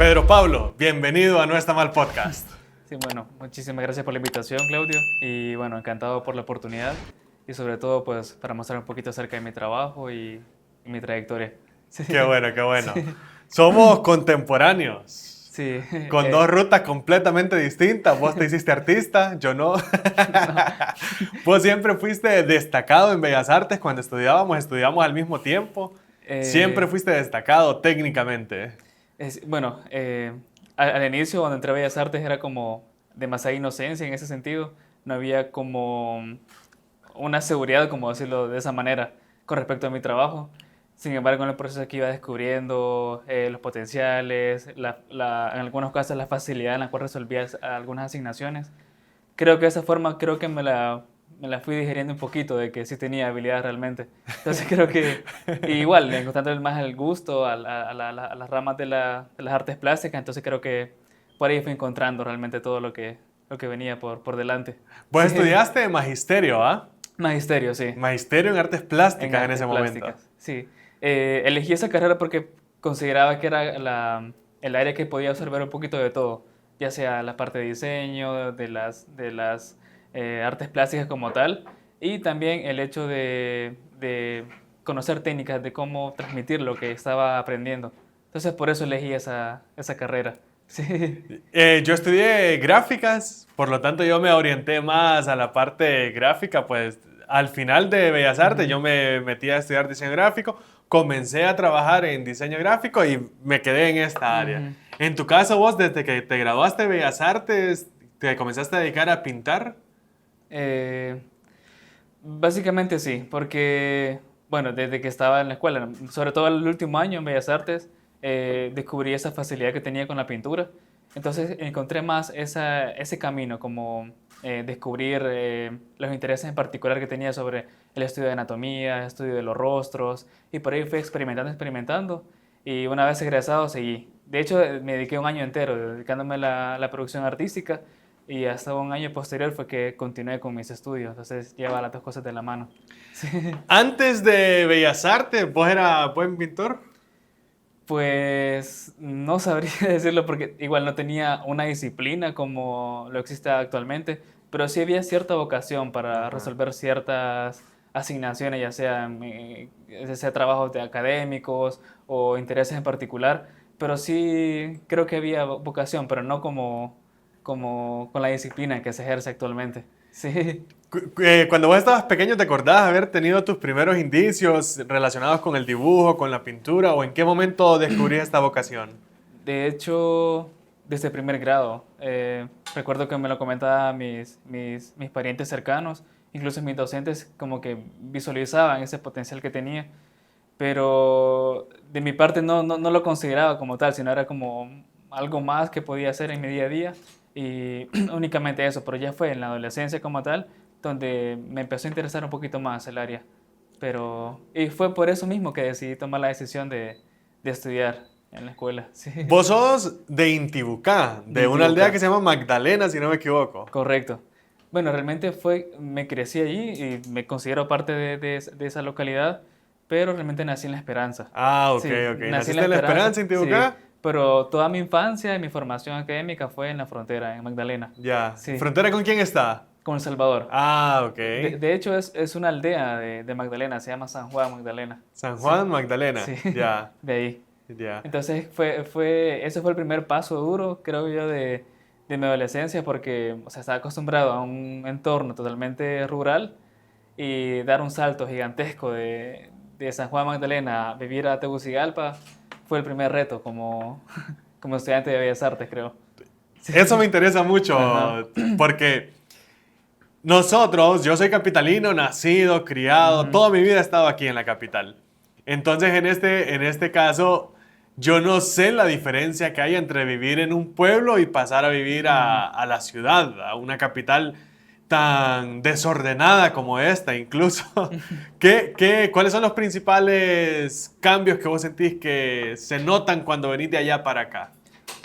Pedro Pablo, bienvenido a No Está Mal Podcast. Sí, bueno, muchísimas gracias por la invitación, Claudio, y bueno, encantado por la oportunidad y sobre todo pues para mostrar un poquito acerca de mi trabajo y mi trayectoria. Sí, Qué bueno, qué bueno. sí, Somos contemporáneos, sí, con dos rutas completamente distintas. Vos te hiciste artista, yo no. no, Vos siempre fuiste destacado en Bellas Artes cuando estudiamos al mismo tiempo. Siempre eh, fuiste destacado técnicamente. bueno, al inicio cuando entré a Bellas Artes era como demasiada inocencia en ese sentido, no había como una seguridad, como decirlo de esa manera, con respecto a mi trabajo. Sin embargo, en el proceso que iba descubriendo los potenciales, en algunos casos la facilidad en la cual resolvía algunas asignaciones, creo que de esa forma creo que me la fui digeriendo un poquito de que sí tenía habilidad realmente. Entonces creo que igual, encontrando más el gusto a las ramas de las artes plásticas, entonces creo que por ahí fui encontrando realmente todo lo que venía por delante. Vos Sí, estudiaste magisterio, ¿ah? magisterio, sí. Magisterio en artes En plásticas en artes ese momento. plásticas, sí. Elegí esa carrera porque consideraba que era el área que podía absorber un poquito de todo, ya sea la parte de diseño, de las artes plásticas como tal, y también el hecho de conocer técnicas de cómo transmitir lo que estaba aprendiendo. Entonces por eso elegí esa carrera. Sí. Yo estudié gráficas, por lo tanto yo me orienté más a la parte gráfica, pues al final de Bellas Artes Ujú, yo me metí a estudiar diseño gráfico, comencé a trabajar en diseño gráfico y me quedé en esta área. ujú. En tu caso, vos desde que te graduaste de Bellas Artes, te comenzaste a dedicar a pintar. Eh, Básicamente sí, porque, bueno, desde que estaba en la escuela, sobre todo el último año en Bellas Artes, descubrí esa facilidad que tenía con la pintura. Entonces encontré más ese camino, como descubrir los intereses en particular que tenía sobre el estudio de anatomía, el estudio de los rostros, y por ahí fui experimentando, experimentando, y una vez egresado seguí. De hecho, me dediqué un año entero dedicándome a la producción artística y hasta un año posterior fue que continué con mis estudios, entonces lleva las dos cosas de la mano. Sí. Antes de Bellas Artes, ¿vos eras buen pintor? Pues no sabría decirlo porque igual no tenía una disciplina como lo existe actualmente, pero sí había cierta vocación para Ajá. resolver ciertas asignaciones, ya sea trabajos de académicos o intereses en particular, pero sí creo que había vocación, pero no como con la disciplina que se ejerce actualmente. Sí. Cuando vos estabas pequeño, ¿te acordás haber tenido tus primeros indicios relacionados con el dibujo, con la pintura, o en qué momento descubrís esta vocación? De hecho, desde primer grado, recuerdo que me lo comentaban mis parientes cercanos, incluso mis docentes como que visualizaban ese potencial que tenía, pero de mi parte no lo consideraba como tal, sino era como algo más que podía hacer en mi día a día y únicamente eso, pero ya fue en la adolescencia como tal donde me empezó a interesar un poquito más el área, y fue por eso mismo que decidí tomar la decisión de estudiar en la escuela, sí. Vos sos de Intibucá, De de una aldea que Intibucá, se llama Magdalena, si no me equivoco. correcto. Bueno, realmente me crecí allí y me considero parte de esa localidad, pero realmente nací en La Esperanza. Ah, ok, Sí, ok. nací en La ¿Naciste en La Esperanza, Esperanza, sí, Intibucá? pero toda mi infancia y mi formación académica fue en la frontera, en Magdalena. Ya. Sí, ¿Frontera con quién está? con El Salvador. Ah, ok. De hecho, es una aldea de Magdalena, se llama San Juan Magdalena. San Sí, Juan, Magdalena. sí, Ya, de ahí. ya. Entonces ese fue el primer paso duro, creo yo, de mi adolescencia, porque o sea, estaba acostumbrado a un entorno totalmente rural y dar un salto gigantesco de San Juan Magdalena a vivir a Tegucigalpa fue el primer reto como estudiante de Bellas Artes, creo. Eso me Sí, interesa mucho ajá. porque nosotros, yo soy capitalino, nacido, criado, Ujú, toda mi vida he estado aquí en la capital. Entonces, en este caso, yo no sé la diferencia que hay entre vivir en un pueblo y pasar a vivir ujú. a la ciudad, a una capital tan desordenada como esta, incluso. ¿Cuáles son los principales cambios que vos sentís que se notan cuando venís de allá para acá?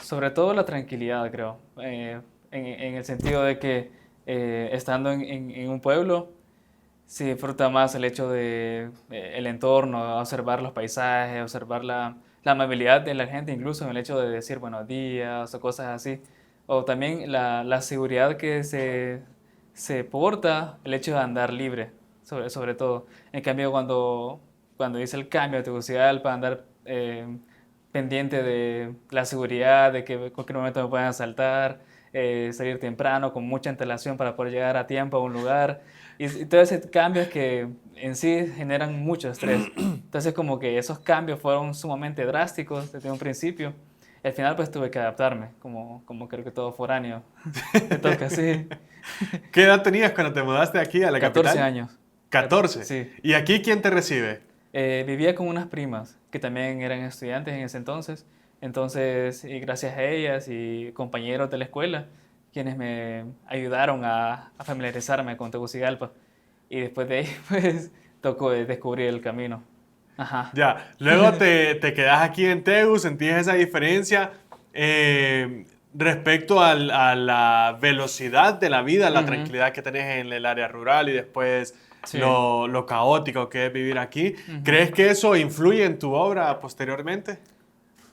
Sobre todo la tranquilidad, creo, en el sentido de que estando en un pueblo, se disfruta más el hecho de el entorno, observar los paisajes, observar la amabilidad de la gente, incluso en el hecho de decir buenos días o cosas así. O también la seguridad que se porta el hecho de andar libre, sobre todo. En cambio, cuando hice el cambio a Tegucigalpa, andar pendiente de la seguridad, de que en cualquier momento me puedan asaltar, salir temprano con mucha antelación para poder llegar a tiempo a un lugar. Y todos esos cambios que en sí generan mucho estrés. Entonces como que esos cambios fueron sumamente drásticos desde un principio. Y al final pues tuve que adaptarme, como creo que todo foráneo. Me toca así. ¿Qué edad tenías cuando te mudaste aquí a la 14 capital? años. 14. Sí. ¿Y aquí quién te recibe? Vivía con unas primas que también eran estudiantes en ese entonces. Entonces, y gracias a ellas y compañeros de la escuela, quienes me ayudaron a familiarizarme con Tegucigalpa. Y después de ahí, pues, tocó descubrir el camino. Ajá. Ya, luego te quedas aquí en Tegu, sentís esa diferencia respecto a la velocidad de la vida, la Ujú. tranquilidad que tenés en el área rural y después Sí. lo caótico que es vivir aquí. Ujú. ¿Crees que eso influye en tu obra posteriormente?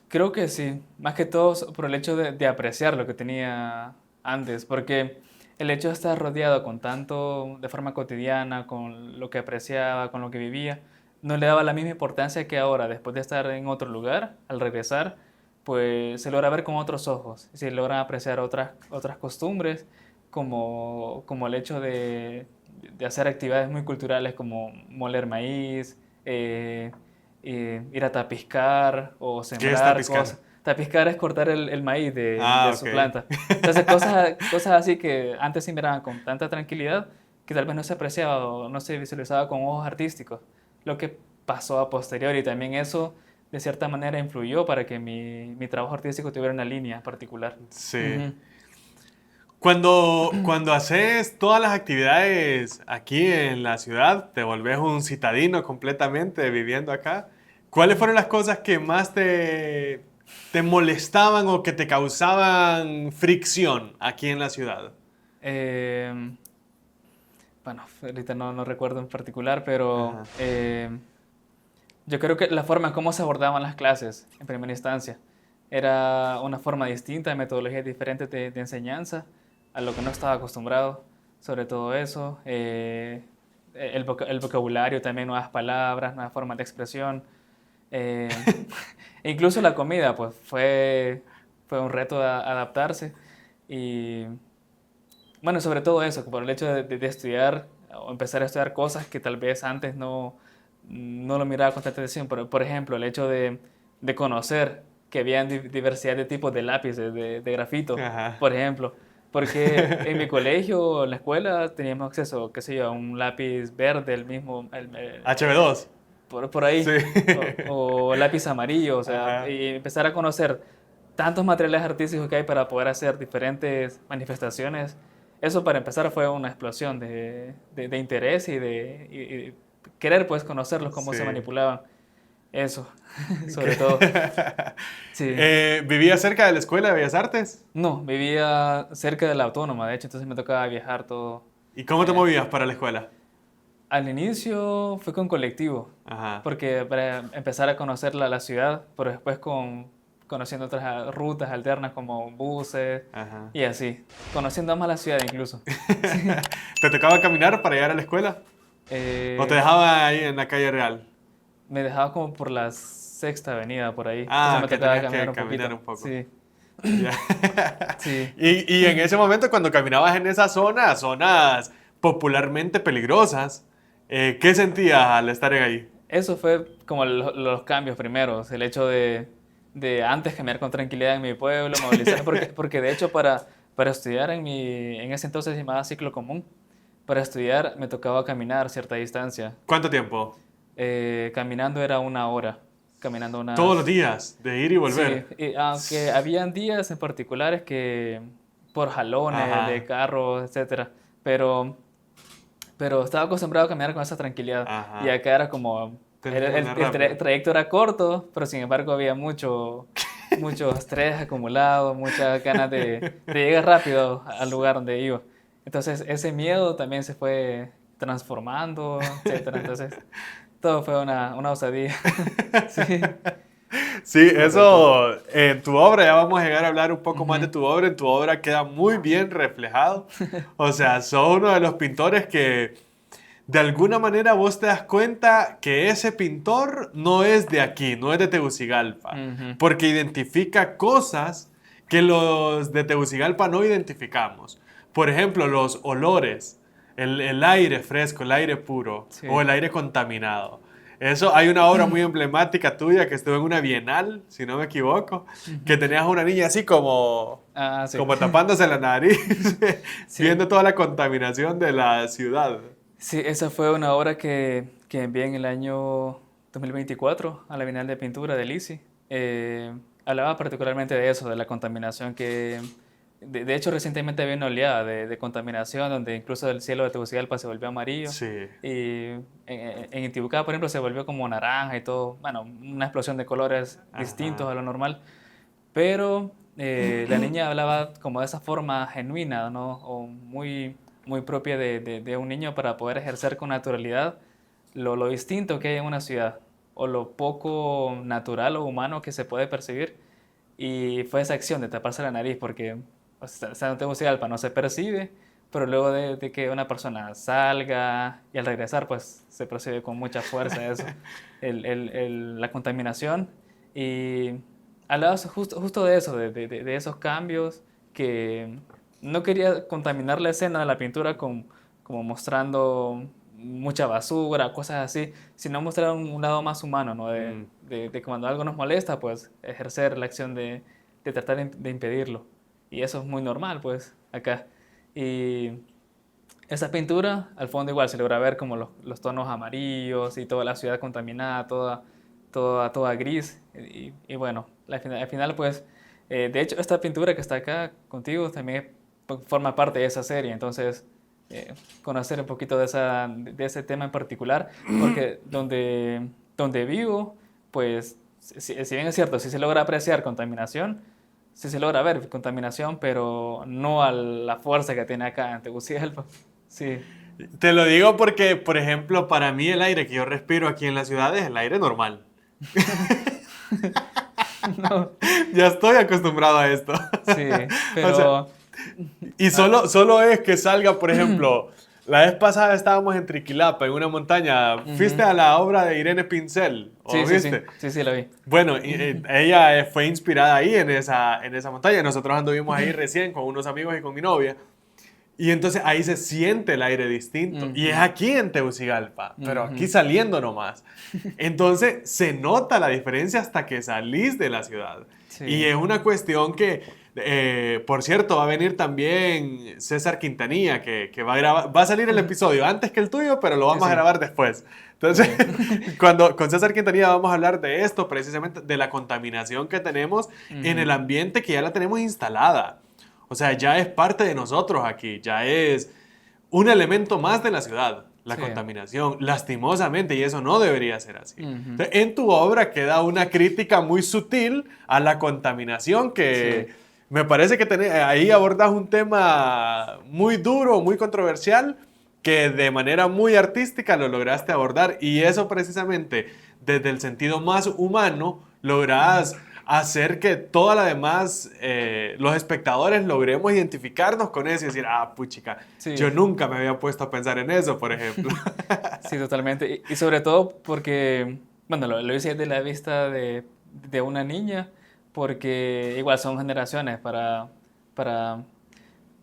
Creo que sí, más que todo por el hecho de apreciar lo que tenía antes, porque el hecho de estar rodeado con tanto de forma cotidiana, con lo que apreciaba, con lo que vivía, no le daba la misma importancia que ahora, después de estar en otro lugar, al regresar, pues se logra ver con otros ojos, se logran apreciar otras costumbres, como el hecho de hacer actividades muy culturales como moler maíz, ir a tapiscar o ¿Qué es sembrar tapiscar? cosas. Tapiscar es cortar el maíz de Ah, su ok. planta. Entonces, cosas así que antes se miraban con tanta tranquilidad que tal vez no se apreciaba o no se visualizaba con ojos artísticos. Lo que pasó a posteriori y también eso, de cierta manera, influyó para que mi trabajo artístico tuviera una línea particular. Sí. Ujú. Cuando haces todas las actividades aquí en la ciudad, te volvés un citadino completamente viviendo acá. ¿Cuáles fueron las cosas que más te molestaban o que te causaban fricción aquí en la ciudad? Eh, bueno, ahorita no recuerdo en particular, pero Ajá. yo creo que la forma en cómo se abordaban las clases en primera instancia era una forma distinta, metodologías diferentes de enseñanza a lo que no estaba acostumbrado, sobre todo eso. El vocabulario también, nuevas palabras, nuevas formas de expresión. eh, e incluso la comida, pues fue un reto adaptarse. Y bueno, sobre todo eso, por el hecho de estudiar o empezar a estudiar cosas que tal vez antes no lo miraba con tanta atención. Por ejemplo, el hecho de conocer que había diversidad de tipos de lápices, de grafito, Ajá. por ejemplo. Porque en mi colegio, en la escuela, teníamos acceso, qué sé yo, a un lápiz verde, el mismo, HB2. por Sí. ahí, o lápiz amarillo, o sea, Ajá. y empezar a conocer tantos materiales artísticos que hay para poder hacer diferentes manifestaciones. Eso para empezar fue una explosión de interés y querer pues conocerlos, cómo se Sí. manipulaban. Eso, sobre todo. ¿Qué? Sí. ¿Vivía cerca de la Escuela de Bellas Artes? No, vivía cerca de la Autónoma, de hecho, entonces me tocaba viajar todo. ¿Y cómo te eh, movías para la escuela? Al inicio fue con colectivo, Ajá. porque para empezar a conocer la ciudad, pero después conociendo otras rutas alternas como buses Ajá. y así, conociendo más la ciudad incluso. Sí. ¿Te tocaba caminar para llegar a la escuela? ¿O te Eh, dejaba ahí en la calle real? Me dejaba como por la Sexta Avenida, por ahí, entonces Ah, me que tocaba tenías caminar que un caminar poquito. un poco. Sí, Ya. sí. Y en ese momento, cuando caminabas en esa zona, zonas popularmente peligrosas, ¿qué sentías al estar ahí? Eso fue como los cambios primeros, el hecho de antes caminar con tranquilidad en mi pueblo, movilizar, porque de hecho para estudiar en ese entonces se llamaba ciclo común, para estudiar me tocaba caminar cierta distancia. ¿Cuánto tiempo? Caminando era una hora, caminando Todos los unas... días, de ir y Sí, volver. y aunque habían días en particulares que por jalones de Ajá, carros, etcétera, pero estaba acostumbrado a caminar con esa tranquilidad. Y ajá. acá era como, Tenés que caminar el rápido. trayecto era corto, pero sin embargo había mucho estrés acumulado, muchas ganas de llegar rápido al lugar donde iba. Entonces ese miedo también se fue transformando, etcétera. Entonces todo fue una osadía. Sí. Sí, eso en tu obra, ya vamos a llegar a hablar un poco más de Ujú. tu obra, en tu obra queda muy bien reflejado. O sea, sos uno de los pintores que de alguna manera vos te das cuenta que ese pintor no es de aquí, no es de Tegucigalpa, Ujú. porque identifica cosas que los de Tegucigalpa no identificamos. Por ejemplo, los olores, el aire fresco, el aire puro o Sí. el aire contaminado. Eso, hay una obra muy emblemática tuya que estuvo en una bienal, si no me equivoco, que Ujú. tenías a una niña así como, Ah, sí. como tapándose la nariz, Sí. viendo toda la contaminación de la ciudad. Sí, esa fue una obra que envié en el año 2024 a la Bienal de Pintura de Lisi. Hablaba particularmente de eso, de la contaminación de hecho, recientemente había una oleada de contaminación donde incluso el cielo de Tegucigalpa se volvió amarillo Sí. y en Intibucá, por ejemplo, se volvió como naranja y todo, bueno, una explosión de colores distintos Ajá. a lo normal. Pero la niña hablaba como de esa forma genuina, ¿no? O muy propia de un niño para poder ejercer con naturalidad lo distinto que hay en una ciudad, o lo poco natural o humano que se puede percibir. Y fue esa acción de taparse la nariz, porque o sea, en Tegucigalpa no se percibe, pero luego de que una persona salga y al regresar, pues se percibe con mucha fuerza eso, la contaminación. Y hablabas justo de eso, de esos cambios, que no quería contaminar la escena de la pintura como mostrando mucha basura, cosas así, sino mostrar un lado más humano, ¿no? Mm. De cuando algo nos molesta, pues ejercer la acción de tratar de impedirlo. Y eso es muy normal, pues, acá. Y esa pintura, al fondo igual se logra ver como los tonos amarillos y toda la ciudad contaminada, toda gris. Y bueno, al final, pues, de hecho, esta pintura que está acá contigo también forma parte de esa serie. Entonces, conocer un poquito de ese tema en particular, porque donde vivo, pues, si bien es cierto, si se logra apreciar contaminación, sí se logra ver contaminación, pero no a la fuerza que tiene acá en Tegucigalpa. Sí. Te lo digo porque, por ejemplo, para mí el aire que yo respiro aquí en la ciudad es el aire normal. No, Ya estoy acostumbrado a esto. sí, O sea, pero... y ah, solo es que salga, por ejemplo, la vez pasada estábamos en Triquilapa, en una montaña. ¿Fuiste ujú. a la obra de Irene Pincel? ¿O Sí, sí, sí, viste? sí, sí, lo vi. Bueno, ella fue inspirada ahí en esa montaña. Nosotros anduvimos ahí recién con unos amigos y con mi novia. Y entonces ahí se siente el aire distinto. Y es Ujú, aquí en Tegucigalpa, pero aquí ujú. saliendo nomás. Entonces se nota la diferencia hasta que salís de la ciudad. Y Sí, es una cuestión que, por cierto, va a venir también César Quintanilla, que va a grabar, va a salir el episodio antes que el tuyo, pero lo sí, vamos a sí, grabar después. ok. Entonces, cuando con César Quintanilla vamos a hablar de esto, precisamente de la contaminación que tenemos en Ujú, el ambiente que ya la tenemos instalada. O sea, ya es parte de nosotros aquí, ya es un elemento más de la ciudad, la sí, contaminación, lastimosamente, y eso no debería ser así. ujú, Entonces, en tu obra queda una crítica muy sutil a la contaminación sí, que me parece que ahí abordas un tema muy duro, muy controversial, que de manera muy artística lo lograste abordar y eso precisamente desde el sentido más humano logras hacer que toda la demás, los espectadores logremos identificarnos con eso y decir, ah, puchica, yo sí. nunca me había puesto a pensar en eso, por ejemplo. Sí, totalmente. Y sobre todo porque, bueno, lo hice desde la vista de una niña, porque igual son generaciones para,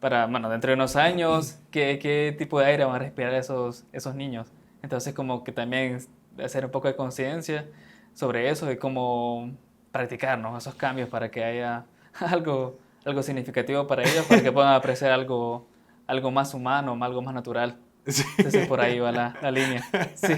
bueno, dentro de unos años, qué tipo de aire van a respirar esos niños. Entonces, como que también hacer un poco de conciencia sobre eso y cómo practicar, ¿no? Esos cambios para que haya algo significativo para ellos, para que puedan apreciar algo más humano, algo más natural. Sí. Entonces, por ahí va la línea. Sí.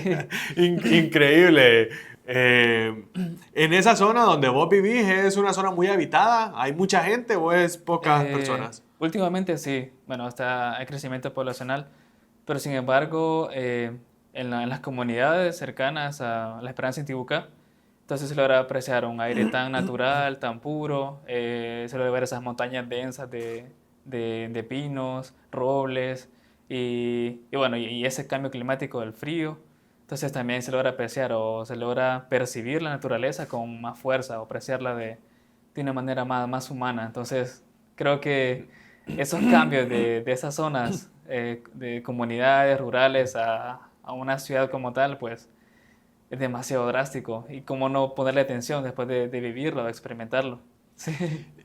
Increíble. En esa zona donde vos vivís, ¿es una zona muy habitada? ¿Hay mucha gente o es pocas personas? Últimamente sí, bueno, hay crecimiento poblacional, pero sin embargo, en las comunidades cercanas a La Esperanza Intibucá, entonces se logra apreciar un aire tan natural, tan puro, se logra ver esas montañas densas de pinos, robles y bueno, y ese cambio climático del frío. Entonces también se logra apreciar o se logra percibir la naturaleza con más fuerza o apreciarla de una manera más humana. Entonces creo que esos cambios de esas zonas, de comunidades rurales a una ciudad como tal, pues es demasiado drástico. Y cómo no ponerle atención después de vivirlo, de experimentarlo. Sí.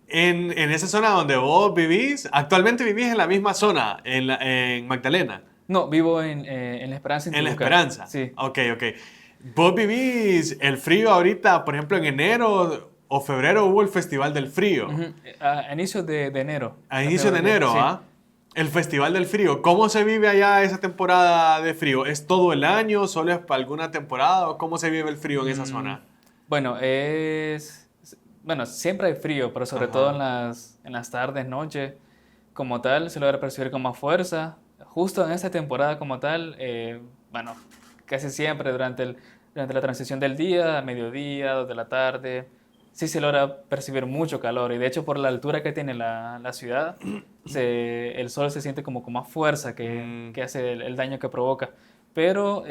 En esa zona donde vos vivís, actualmente vivís en la misma zona, en Magdalena, No, vivo en La Esperanza, en en La Tibucá. Esperanza. Sí. Ok, ok. ¿Vos vivís el frío ahorita, por ejemplo, en enero o febrero hubo el Festival del Frío? Ujú. A inicios de enero. A inicio de enero, Sí. ¿ah? El Festival del Frío. ¿Cómo se vive allá esa temporada de frío? ¿Es todo el año? ¿Solo es para alguna temporada? ¿O cómo se vive el frío en esa Mm, zona? bueno, bueno, siempre hay frío, pero sobre todo Ajá. en las tardes, noches, como tal, se logra percibir con más fuerza. Justo en esta temporada como tal, bueno, casi siempre durante la transición del día, a mediodía, 2 de la tarde, sí se logra percibir mucho calor. Y de hecho, por la altura que tiene la ciudad, el sol se siente como con más fuerza Mm, que hace el daño que provoca. Pero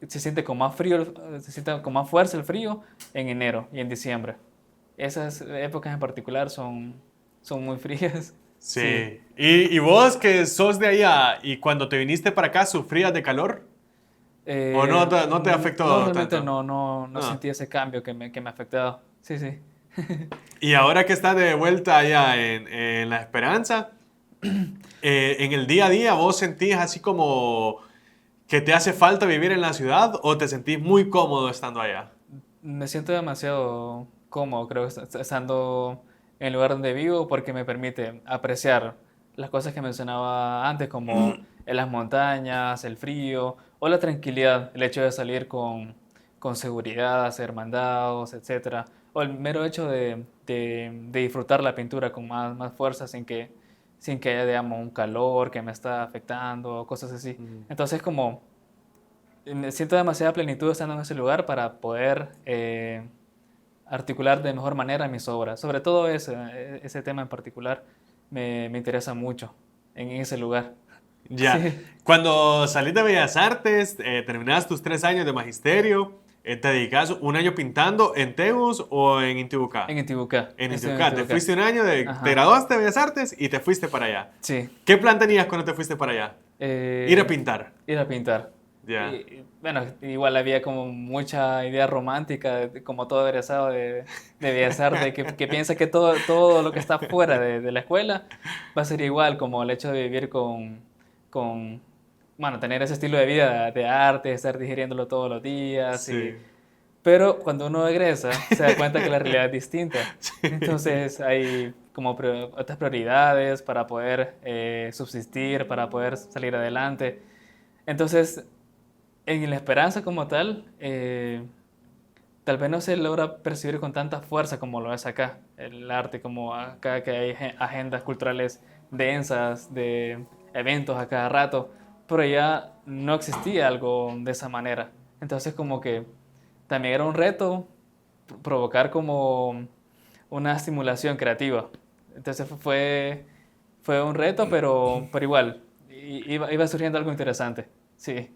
se siente con más frío, se siente con más fuerza el frío en enero y en diciembre. Esas épocas en particular son muy frías. Sí. sí. ¿Y vos que sos de allá y cuando te viniste para acá sufrías de calor? ¿O no te No, afectó realmente tanto? no No. sentí ese cambio que me ha afectado. Sí, sí. Y ahora que estás de vuelta allá en La Esperanza, en el día a día vos sentís así como que te hace falta vivir en la ciudad o te sentís muy cómodo estando allá. Me siento demasiado cómodo, creo, estando en el lugar donde vivo porque me permite apreciar las cosas que mencionaba antes, como en las montañas, el frío o la tranquilidad, el hecho de salir con seguridad, hacer mandados, etcétera, o el mero hecho de disfrutar la pintura con más fuerza sin que haya, digamos, un calor que me está afectando o cosas así. Mm. Entonces, como siento demasiada plenitud estando en ese lugar para poder articular de mejor manera mis obras. Sobre todo ese tema en particular me interesa mucho en ese lugar. Ya, Sí, cuando salís de Bellas Artes, terminás tus 3 años de magisterio, te dedicas un año pintando en Tegus o en Intibucá. en Intibucá. En Estoy en Intibucá, te Intibucá. fuiste un año, te Ajá, graduaste de Bellas Artes y te fuiste para allá. sí. ¿Qué plan tenías cuando te fuiste para allá? Ir a Eh, pintar. Ir a pintar. Ya. Bueno, igual había como mucha idea romántica, como todo egresado de Bellas Artes, que piensa que todo lo que está fuera de la escuela va a ser igual, como el hecho de vivir con, bueno, tener ese estilo de vida de arte, estar digiriéndolo todos los días. Sí. Pero cuando uno egresa, se da cuenta que la realidad es distinta. Sí. Entonces hay como otras prioridades para poder subsistir, para poder salir adelante. Entonces, en la esperanza como tal, tal vez no se logra percibir con tanta fuerza como lo es acá, el arte, como acá que hay agendas culturales densas, de eventos a cada rato, pero ya no existía algo de esa manera. Entonces como que también era un reto provocar como una estimulación creativa. Entonces fue un reto, pero igual, iba surgiendo algo interesante. Sí.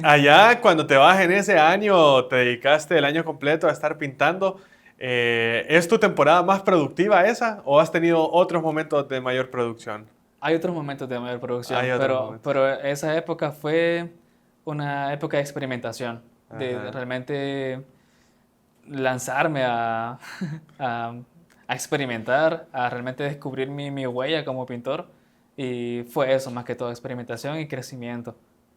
Allá, cuando te vas en ese año, te dedicaste el año completo a estar pintando. ¿Es tu temporada más productiva esa o has tenido otros momentos de mayor producción? Hay otros momentos de mayor Hay producción, otros momentos. pero esa época fue una época de experimentación, de Ajá. realmente lanzarme a, a experimentar, a realmente descubrir mi huella como pintor. Y fue eso, más que todo, experimentación y crecimiento.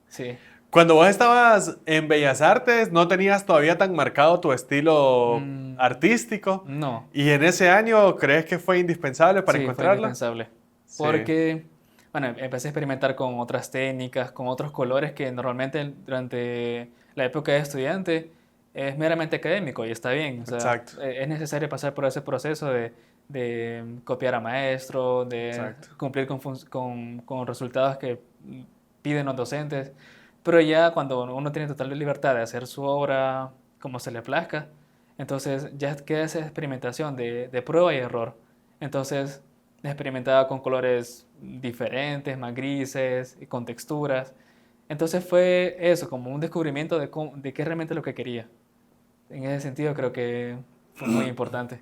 Sí. Cuando vos estabas en Bellas Artes, no tenías todavía tan marcado tu estilo Mm, artístico. no, ¿Y en ese año crees que fue indispensable para sí, fue encontrarlo? indispensable. Sí, Porque, bueno, empecé a experimentar con otras técnicas, con otros colores que normalmente durante la época de estudiante es meramente académico y está bien. O sea, exacto, es necesario pasar por ese proceso de copiar a maestro, de exacto. cumplir con resultados que piden los docentes. Pero ya cuando uno tiene total libertad de hacer su obra como se le plazca, entonces ya queda esa experimentación de prueba y error. Entonces experimentaba con colores diferentes, más grises y con texturas. Entonces fue eso, como un descubrimiento de qué es realmente lo que quería. En ese sentido creo que fue muy importante.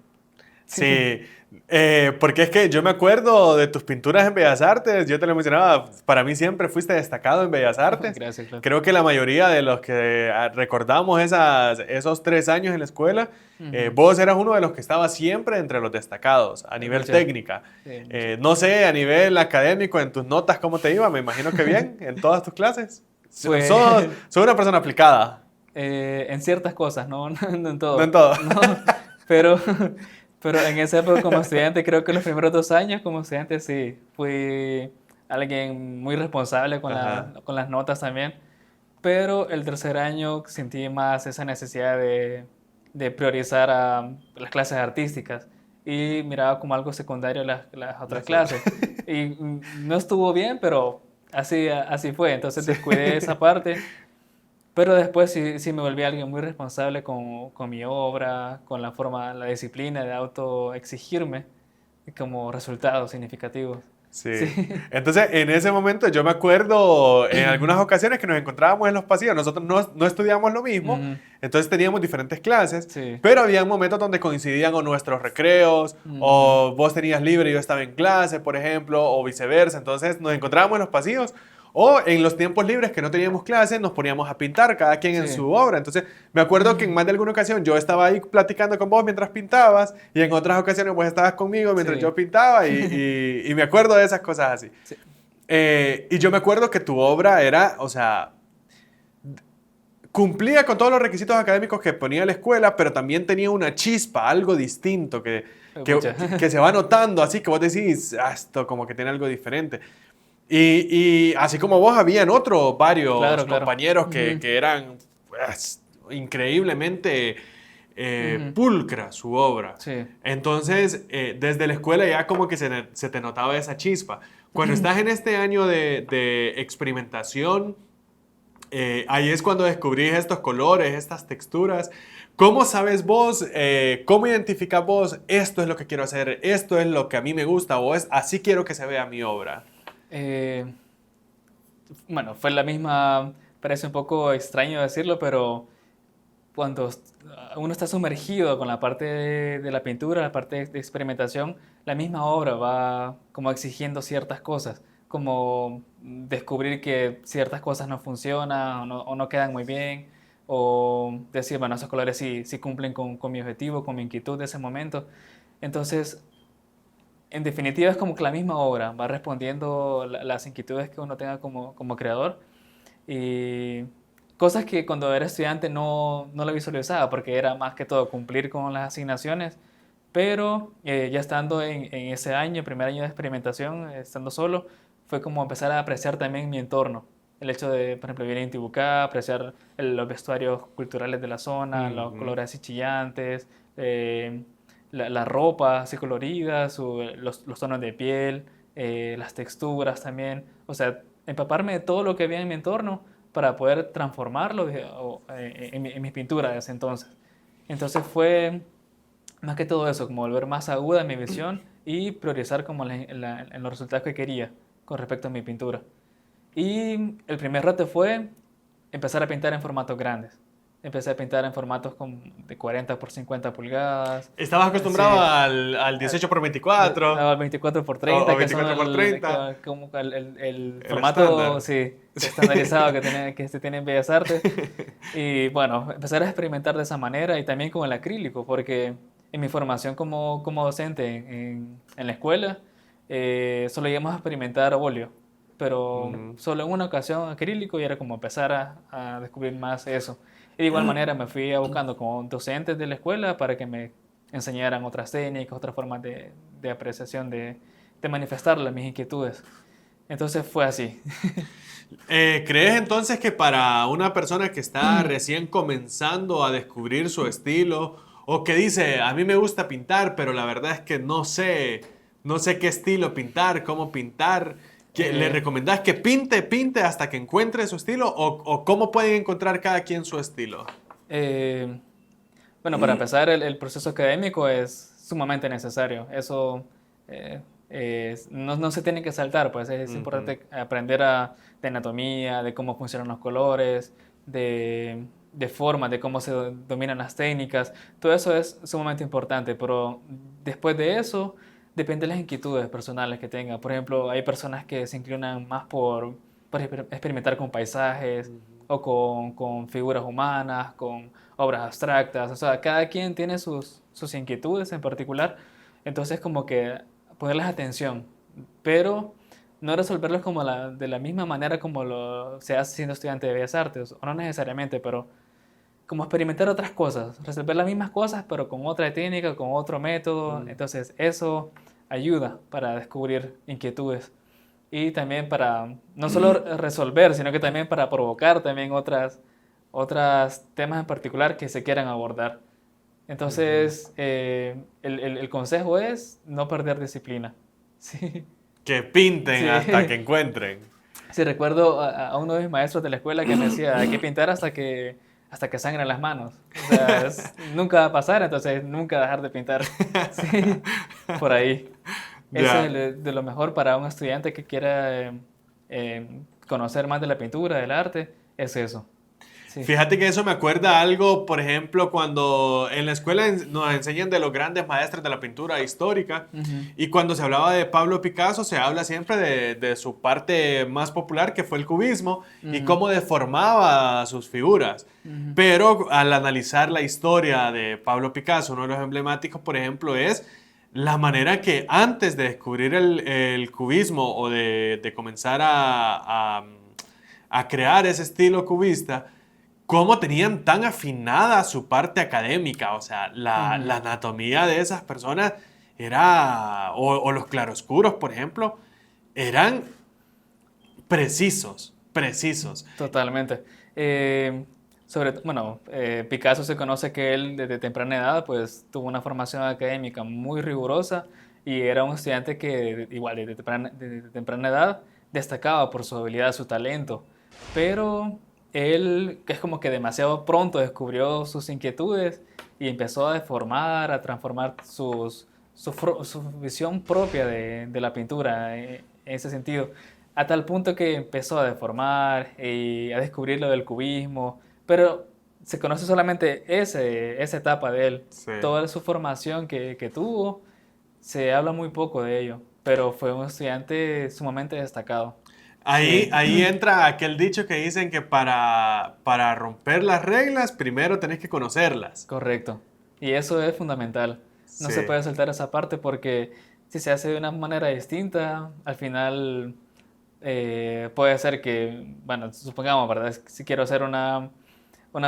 Sí, Sí, porque es que yo me acuerdo de tus pinturas en Bellas Artes, yo te lo mencionaba, para mí siempre fuiste destacado en Bellas Artes. gracias, claro. Creo que la mayoría de los que recordamos esos 3 años en la escuela, Ujú. vos eras uno de los que estaba siempre entre los destacados a nivel Muchas, técnica. sí, muchas. No sé, a nivel académico, en tus notas, ¿cómo te iba? Me imagino que bien, en todas tus clases. Pues Sos una persona aplicada, en ciertas cosas, no, no en no en todo. todo. No, pero, pero en esa época como estudiante, creo que los primeros 2 años como estudiante sí, fui alguien muy responsable Ajá, con las notas también. Pero el tercer año sentí más esa necesidad de priorizar a las clases artísticas y miraba como algo secundario las otras las otras. clases. Y no estuvo bien, pero así fue. Entonces Sí. descuidé esa parte, pero después sí me volví alguien muy responsable con mi obra, con la forma, la disciplina de autoexigirme como resultados significativos. Sí. Sí. Entonces, en ese momento yo me acuerdo en algunas ocasiones que nos encontrábamos en los pasillos. Nosotros no estudiamos lo mismo, Ujú, entonces teníamos diferentes clases, sí. pero había momentos donde coincidían o nuestros recreos, Ujú, o vos tenías libre y yo estaba en clase, por ejemplo, o viceversa. Entonces nos encontrábamos en los pasillos. O en los tiempos libres que no teníamos clase, nos poníamos a pintar, cada quien en sí. su obra. Entonces, me acuerdo que en más de alguna ocasión yo estaba ahí platicando con vos mientras pintabas, y en otras ocasiones vos estabas conmigo mientras Sí. yo pintaba, y me acuerdo de esas cosas así. Sí. Y yo me acuerdo que tu obra era, o sea, cumplía con todos los requisitos académicos que ponía la escuela, pero también tenía una chispa, algo distinto Pucha. que se va notando, así que vos decís, "Ah, esto como que tiene algo diferente". Y así como vos, habían varios Claro, claro. compañeros Ujú, que eran pues, increíblemente ujú, pulcra su obra. sí. Entonces, desde la escuela ya como que se te notaba esa chispa. Cuando estás en este año de experimentación, ahí es cuando descubrís estos colores, estas texturas. ¿Cómo sabes vos, cómo identificas vos, esto es lo que quiero hacer, esto es lo que a mí me gusta o es así quiero que se vea mi obra? Eh, bueno, fue la misma, parece un poco extraño decirlo, pero cuando uno está sumergido con la parte de la pintura, la parte de experimentación, la misma obra va como exigiendo ciertas cosas, como descubrir que ciertas cosas no funcionan o no quedan muy bien, o decir, bueno, esos colores sí cumplen con mi objetivo, con mi inquietud de ese momento. Entonces, en definitiva, es como que la misma obra va respondiendo las inquietudes que uno tenga como creador y cosas que cuando era estudiante no la visualizaba porque era más que todo cumplir con las asignaciones, pero ya estando en ese año, primer año de experimentación, estando solo, fue como empezar a apreciar también mi entorno. El hecho de, por ejemplo, vivir en Tibucá, apreciar los vestuarios culturales de la zona, los Ujú. colores así chillantes, la ropa así colorida, los tonos de piel, las texturas también. O sea, empaparme de todo lo que había en mi entorno para poder transformarlo en mis pinturas de ese entonces. Entonces fue más que todo eso, como volver más aguda mi visión y priorizar como en los resultados que quería con respecto a mi pintura. Y el primer reto fue empezar a pintar en formatos grandes. Empecé a pintar en formatos de 40 por 50 pulgadas. ¿Estabas acostumbrado Sí, al 18 por 24 al 24 por o 30, que son 24 por 30? como el El formato estándar. sí, estandarizado que se tiene en Bellas Artes. Y bueno, empezar a experimentar de esa manera y también con el acrílico, porque en mi formación como docente en la escuela, solo íbamos a experimentar óleo, pero Ujú. solo en una ocasión acrílico y era como empezar a descubrir más eso. Y de igual manera me fui a buscando con docentes de la escuela para que me enseñaran otras técnicas, otras formas de apreciación, de manifestar mis inquietudes. Entonces fue así. ¿Crees entonces que para una persona que está recién comenzando a descubrir su estilo o que dice, a mí me gusta pintar, pero la verdad es que no sé qué estilo pintar, cómo pintar, ¿le Eh, recomendás que pinte hasta que encuentre su estilo o cómo pueden encontrar cada quien su estilo? eh, Bueno, para empezar, el proceso académico es sumamente necesario. Eso No se tiene que saltar, pues es importante aprender de anatomía, de cómo funcionan los colores, de formas, de cómo se dominan las técnicas. Todo eso es sumamente importante, pero después de eso depende de las inquietudes personales que tenga. Por ejemplo, hay personas que se inclinan más por experimentar con paisajes o con figuras humanas, con obras abstractas. O sea, cada quien tiene sus inquietudes en particular. Entonces, como que ponerles atención, pero no resolverlos como de la misma manera como lo se hace siendo estudiante de Bellas Artes, o no necesariamente, pero como experimentar otras cosas, resolver las mismas cosas, pero con otra técnica, con otro método. Entonces, eso ayuda para descubrir inquietudes y también para no solo resolver, sino que también para provocar también otras temas en particular que se quieran abordar. Entonces, el consejo es no perder disciplina. Sí, Que pinten sí. hasta que encuentren. Sí, recuerdo a uno de mis maestros de la escuela que me decía, hay que pintar hasta que sangren las manos. O sea, nunca va a pasar, entonces nunca dejar de pintar. Sí, por ahí. Eso Ya. es de lo mejor para un estudiante que quiera conocer más de la pintura, del arte, es eso. Sí. Fíjate que eso me acuerda algo, por ejemplo, cuando en la escuela nos enseñan de los grandes maestros de la pintura histórica Ujú, y cuando se hablaba de Pablo Picasso se habla siempre de su parte más popular que fue el cubismo y ujú, cómo deformaba sus figuras. ujú, Pero al analizar la historia de Pablo Picasso, uno de los emblemáticos, por ejemplo, es la manera que antes de descubrir el cubismo o de comenzar a crear ese estilo cubista, cómo tenían tan afinada su parte académica, o sea, ujú. la anatomía de esas personas era, o los claroscuros, por ejemplo, eran precisos, precisos. Totalmente. Bueno, Picasso se conoce que él desde temprana edad pues tuvo una formación académica muy rigurosa y era un estudiante que igual desde temprana edad destacaba por su habilidad, su talento, pero él que es como que demasiado pronto descubrió sus inquietudes y empezó a deformar, a transformar su visión propia de la pintura en ese sentido a tal punto que empezó a deformar y a descubrir lo del cubismo, pero se conoce solamente esa etapa de él. Sí. Toda su formación que tuvo, se habla muy poco de ello, pero fue un estudiante sumamente destacado. Ahí, Sí, ahí entra aquel dicho que dicen que para romper las reglas, primero tenés que conocerlas. correcto. Y eso es fundamental. No Sí. se puede saltar esa parte porque si se hace de una manera distinta, al final puede ser que, bueno, supongamos, ¿verdad? Si quiero hacer una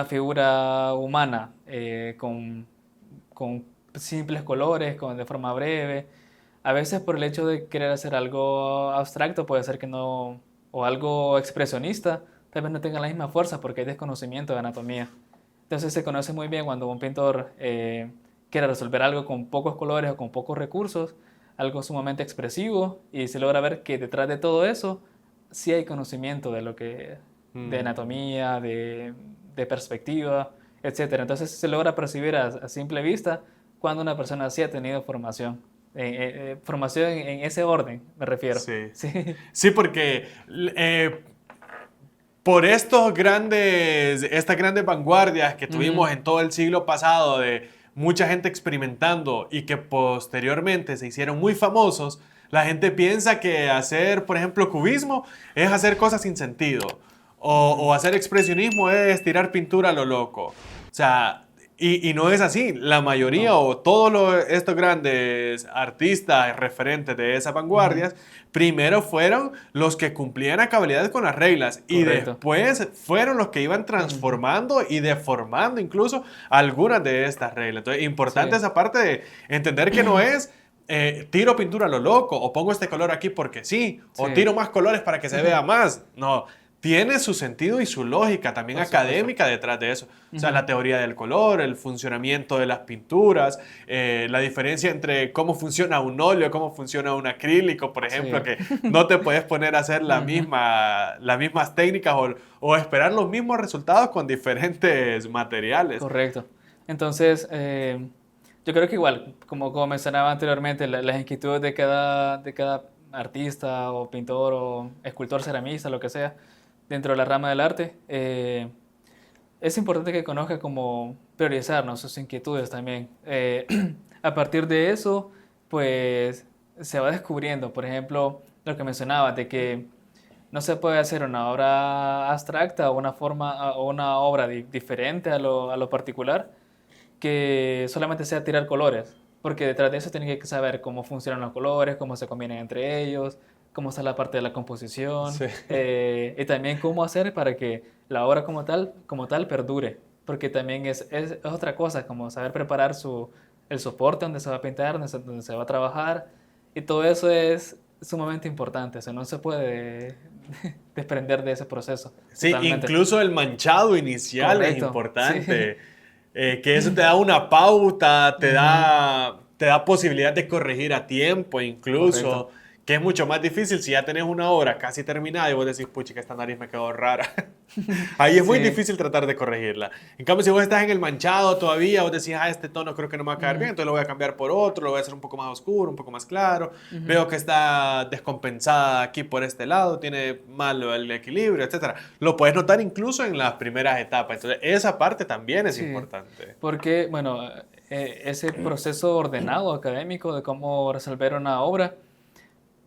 figura humana con simples colores, de forma breve. A veces por el hecho de querer hacer algo abstracto puede ser que no, o algo expresionista, tal vez no tenga la misma fuerza porque hay desconocimiento de anatomía. Entonces se conoce muy bien cuando un pintor quiere resolver algo con pocos colores o con pocos recursos, algo sumamente expresivo, y se logra ver que detrás de todo eso sí hay conocimiento de Mm. anatomía, de perspectiva, etcétera. Entonces se logra percibir a simple vista cuando una persona sí ha tenido formación. Formación en ese orden, me refiero. Sí. Sí. Sí, porque por estas grandes vanguardias que Ujú, tuvimos en todo el siglo pasado de mucha gente experimentando y que posteriormente se hicieron muy famosos, la gente piensa que hacer, por ejemplo, cubismo es hacer cosas sin sentido ujú. o hacer expresionismo es tirar pintura a lo loco. O sea, y no es así. La mayoría No. o todos estos grandes artistas referentes de esas Ujú, vanguardias primero fueron los que cumplían a cabalidad con las reglas y correcto. después fueron los que iban Ujú, transformando y deformando incluso algunas de estas reglas. Entonces, importante sí. esa parte de entender que no es tiro pintura a lo loco o pongo este color aquí porque sí o Sí. tiro más colores para que se vea más. No, tiene su sentido y su lógica también Por supuesto. académica detrás de eso. O sea, Ujú, la teoría del color, el funcionamiento de las pinturas, la diferencia entre cómo funciona un óleo, cómo funciona un acrílico, por ejemplo, sí. que no te puedes poner a hacer Ujú, las mismas técnicas o esperar los mismos resultados con diferentes materiales. correcto. Entonces, Yo creo que igual, como mencionaba anteriormente, las inquietudes de cada artista o pintor o escultor ceramista, lo que sea, dentro de la rama del arte, es importante que conozca cómo priorizar, ¿no?, sus inquietudes también. A partir de eso, pues se va descubriendo, por ejemplo, lo que mencionaba, de que no se puede hacer una obra abstracta o una forma o una obra diferente a lo particular que solamente sea tirar colores, porque detrás de eso tienen que saber cómo funcionan los colores, cómo se combinan entre ellos, cómo está la parte de la composición, Sí. y también cómo hacer para que la obra como tal perdure, porque también es otra cosa, como saber preparar el soporte donde se va a pintar, donde se va a trabajar, y todo eso es sumamente importante, o sea, no se puede desprender de ese proceso Sí, totalmente. incluso el manchado inicial es Correcto, sí. importante. Que eso te da una pauta, Ujú. te da posibilidad de corregir a tiempo Correcto. incluso, que es mucho más difícil si ya tenés una obra casi terminada y vos decís, pucha, que esta nariz me quedó rara. Ahí es muy Sí. difícil tratar de corregirla. En cambio, si vos estás en el manchado todavía, vos decís, este tono creo que no me va a caer bien, Ujú, entonces lo voy a cambiar por otro, lo voy a hacer un poco más oscuro, un poco más claro. ujú. Veo que está descompensada aquí por este lado, tiene malo el equilibrio, etcétera. Lo puedes notar incluso en las primeras etapas. Entonces, esa parte también es Sí, importante. porque, bueno, ese proceso ordenado académico de cómo resolver una obra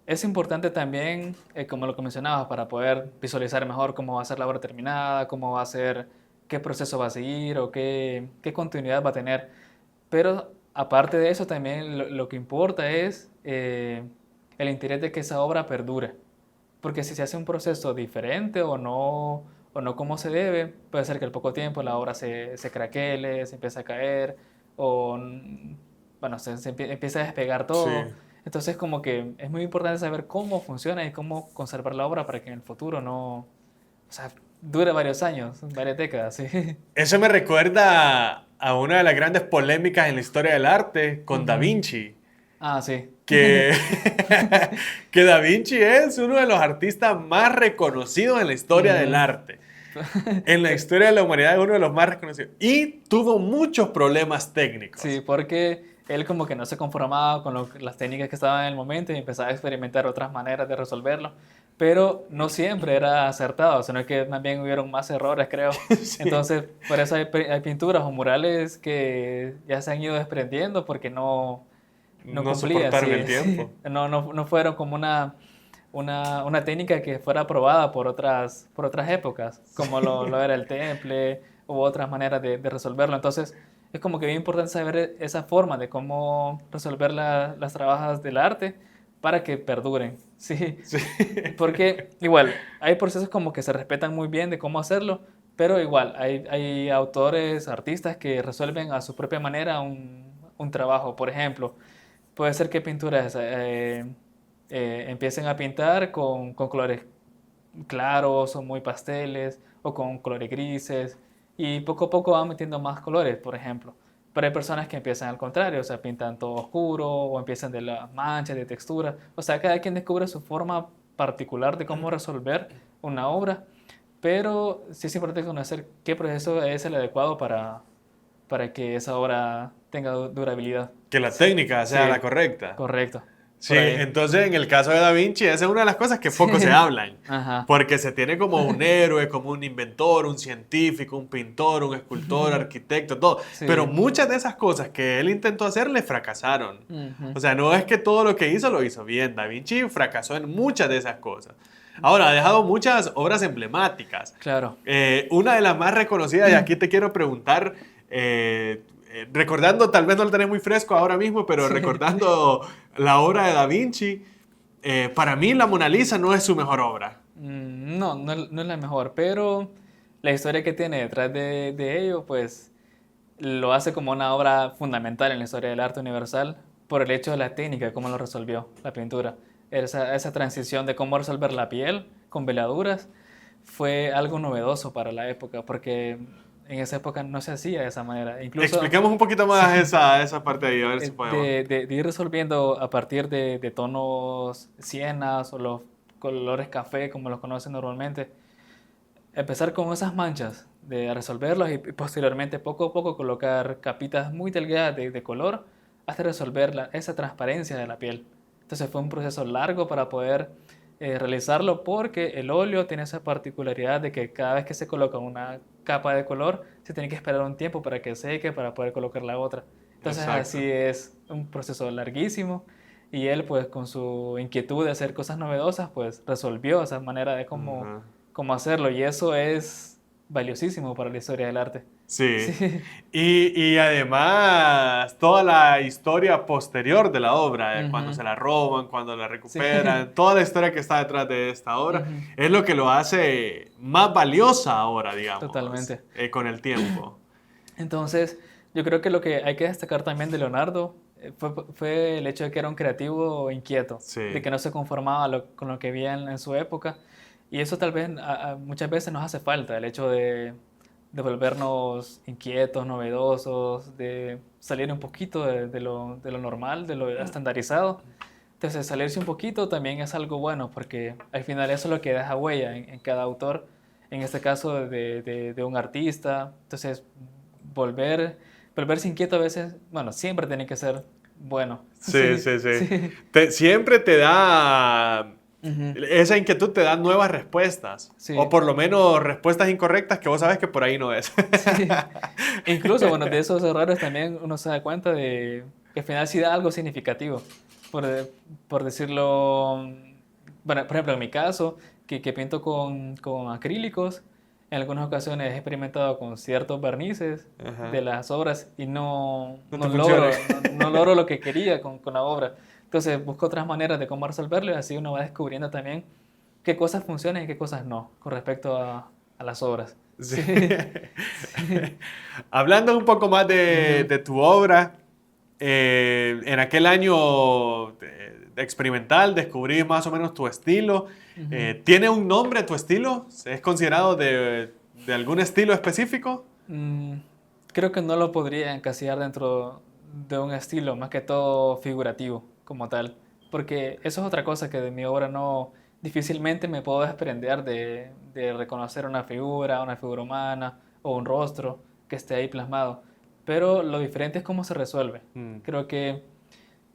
es importante también, como lo que mencionabas, para poder visualizar mejor cómo va a ser la obra terminada, cómo va a ser, qué proceso va a seguir o qué continuidad va a tener. Pero aparte de eso, también lo que importa es el interés de que esa obra perdure. Porque si se hace un proceso diferente o no como se debe, puede ser que al poco tiempo la obra se craquele, se empiece a caer o, bueno, empiece a despegar Sí. todo. Entonces, como que es muy importante saber cómo funciona y cómo conservar la obra para que en el futuro no, o sea, dure varios años, varias décadas, ¿sí? Eso me recuerda a una de las grandes polémicas en la historia del arte con Da Ujú. Vinci. Ah, sí. Que, que Da Vinci es uno de los artistas más reconocidos en la historia del Ujú. arte. En la historia de la humanidad es uno de los más reconocidos. Y tuvo muchos problemas Sí, técnicos. porque él como que no se conformaba con las técnicas que estaban en el momento y empezaba a experimentar otras maneras de resolverlo, pero no siempre era acertado, sino que más bien hubieron más errores, creo. Sí, Entonces, por eso hay pinturas o murales que ya se han ido desprendiendo porque no no cumplía, soportaron sí, el sí. tiempo. No fueron como una técnica que fuera aprobada por otras épocas, como lo era el temple u otras maneras de resolverlo. Entonces, es como que bien importante saber esa forma de cómo resolver las trabajas del arte para que perduren, ¿sí? Sí. Porque igual, hay procesos como que se respetan muy bien de cómo hacerlo, pero igual, hay autores, artistas que resuelven a su propia manera un trabajo. Por ejemplo, puede ser que pinturas empiecen a pintar con colores claros o muy pasteles o con colores grises y poco a poco van metiendo más colores, por ejemplo. Pero hay personas que empiezan al contrario, o sea, pintan todo oscuro o empiezan de las manchas, de textura. O sea, cada quien descubre su forma particular de cómo resolver una obra, pero sí es importante conocer qué proceso es el adecuado para que esa obra tenga durabilidad. Que la Sí, técnica sea la sí, correcta. correcto, Sí, por ahí. entonces en el caso de Da Vinci, esa es una de las cosas que poco se Sí, hablan, ajá. porque se tiene como un héroe, como un inventor, un científico, un pintor, un escultor, arquitecto, todo. Pero Sí. muchas de esas cosas que él intentó hacer le fracasaron. Ujú. O sea, no es que todo lo que hizo lo hizo bien. Da Vinci fracasó en muchas de esas cosas. Ahora, ha dejado muchas obras emblemáticas. Claro. Una de las más reconocidas, y aquí te quiero preguntar, recordando, tal vez no lo tenés muy fresco ahora mismo, pero Sí. recordando la obra de Da Vinci, para mí la Mona Lisa no es su mejor obra. No, no es la mejor, pero la historia que tiene detrás de ello, pues lo hace como una obra fundamental en la historia del arte universal por el hecho de la técnica, cómo lo resolvió la pintura. Esa transición de cómo resolver la piel con veladuras fue algo novedoso para la época, porque en esa época no se hacía de esa manera. Incluso, Expliquemos un poquito sí, más esa parte de ahí, a ver si podemos. de ir resolviendo a partir de tonos sienas o los colores café, como los conocen normalmente. Empezar con esas manchas, de resolverlos y posteriormente poco a poco colocar capitas muy delgadas de color hasta resolver esa transparencia de la piel. Entonces fue un proceso largo para poder realizarlo porque el óleo tiene esa particularidad de que cada vez que se coloca una capa de color, se tiene que esperar un tiempo para que seque para poder colocar la otra. Entonces Exacto. así es un proceso larguísimo y él pues con su inquietud de hacer cosas novedosas pues resolvió esa manera de Ajá. cómo hacerlo y eso es valiosísimo para la historia del arte. Sí. Sí. Y además, toda la historia posterior de la obra, de cuando Ujú. se la roban, cuando la Sí. recuperan, toda la historia que está detrás de esta obra, Ujú. es lo que lo hace más valiosa ahora, digamos, Totalmente. con el tiempo. Entonces, yo creo que lo que hay que destacar también de Leonardo fue el hecho de que era un creativo inquieto, de Sí. que no se conformaba con lo que veía en su época. Y eso tal vez muchas veces nos hace falta, el hecho de volvernos inquietos, novedosos, de salir un poquito de lo normal, de lo estandarizado. Entonces, salirse un poquito también es algo bueno, porque al final eso es lo que deja huella en cada autor, en este caso de un artista. Entonces, volver, volverse inquieto a veces, bueno, siempre tiene que ser bueno. Sí, Sí, sí, sí. sí. Siempre te da, Ujú. esa inquietud te da nuevas respuestas, o Sí, por lo menos respuestas incorrectas que vos sabes que por ahí no es. sí. E incluso, bueno, de esos errores también uno se da cuenta de que al final sí da algo significativo. Por, por decirlo, bueno, por ejemplo, en mi caso, que pinto con acrílicos, en algunas ocasiones he experimentado con ciertos barnices Ajá. de las obras y No te funciona. no logro lo que quería con la obra. Entonces busco otras maneras de cómo resolverlo y así uno va descubriendo también qué cosas funcionan y qué cosas no con respecto a las obras. Sí. Sí, sí. Hablando un poco más Ujú, de tu obra, en aquel año experimental descubrí más o menos tu estilo. ujú. ¿Tiene un nombre tu estilo? ¿Es considerado de algún estilo específico? Mm, creo que no lo podría encasillar dentro de un estilo, más que todo figurativo como tal, porque eso es otra cosa que de mi obra no difícilmente me puedo desprender de reconocer una figura humana o un rostro que esté ahí plasmado, pero lo diferente es cómo se resuelve. Mm, Creo que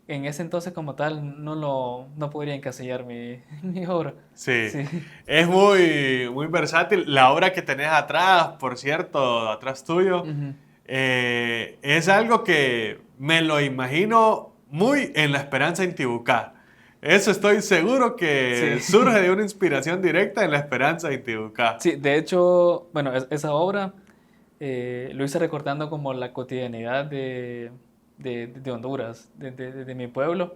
en ese entonces como tal no podría encasillar mi obra. sí, Sí. es muy versátil. La obra que tenés atrás, por cierto, atrás tuyo, Ujú. es algo que me lo imagino muy en La Esperanza Intibucá. Eso estoy seguro Sí. que surge de una inspiración directa en La Esperanza Intibucá. Sí, de hecho, bueno, esa obra lo hice recortando como la cotidianidad de Honduras, de mi pueblo,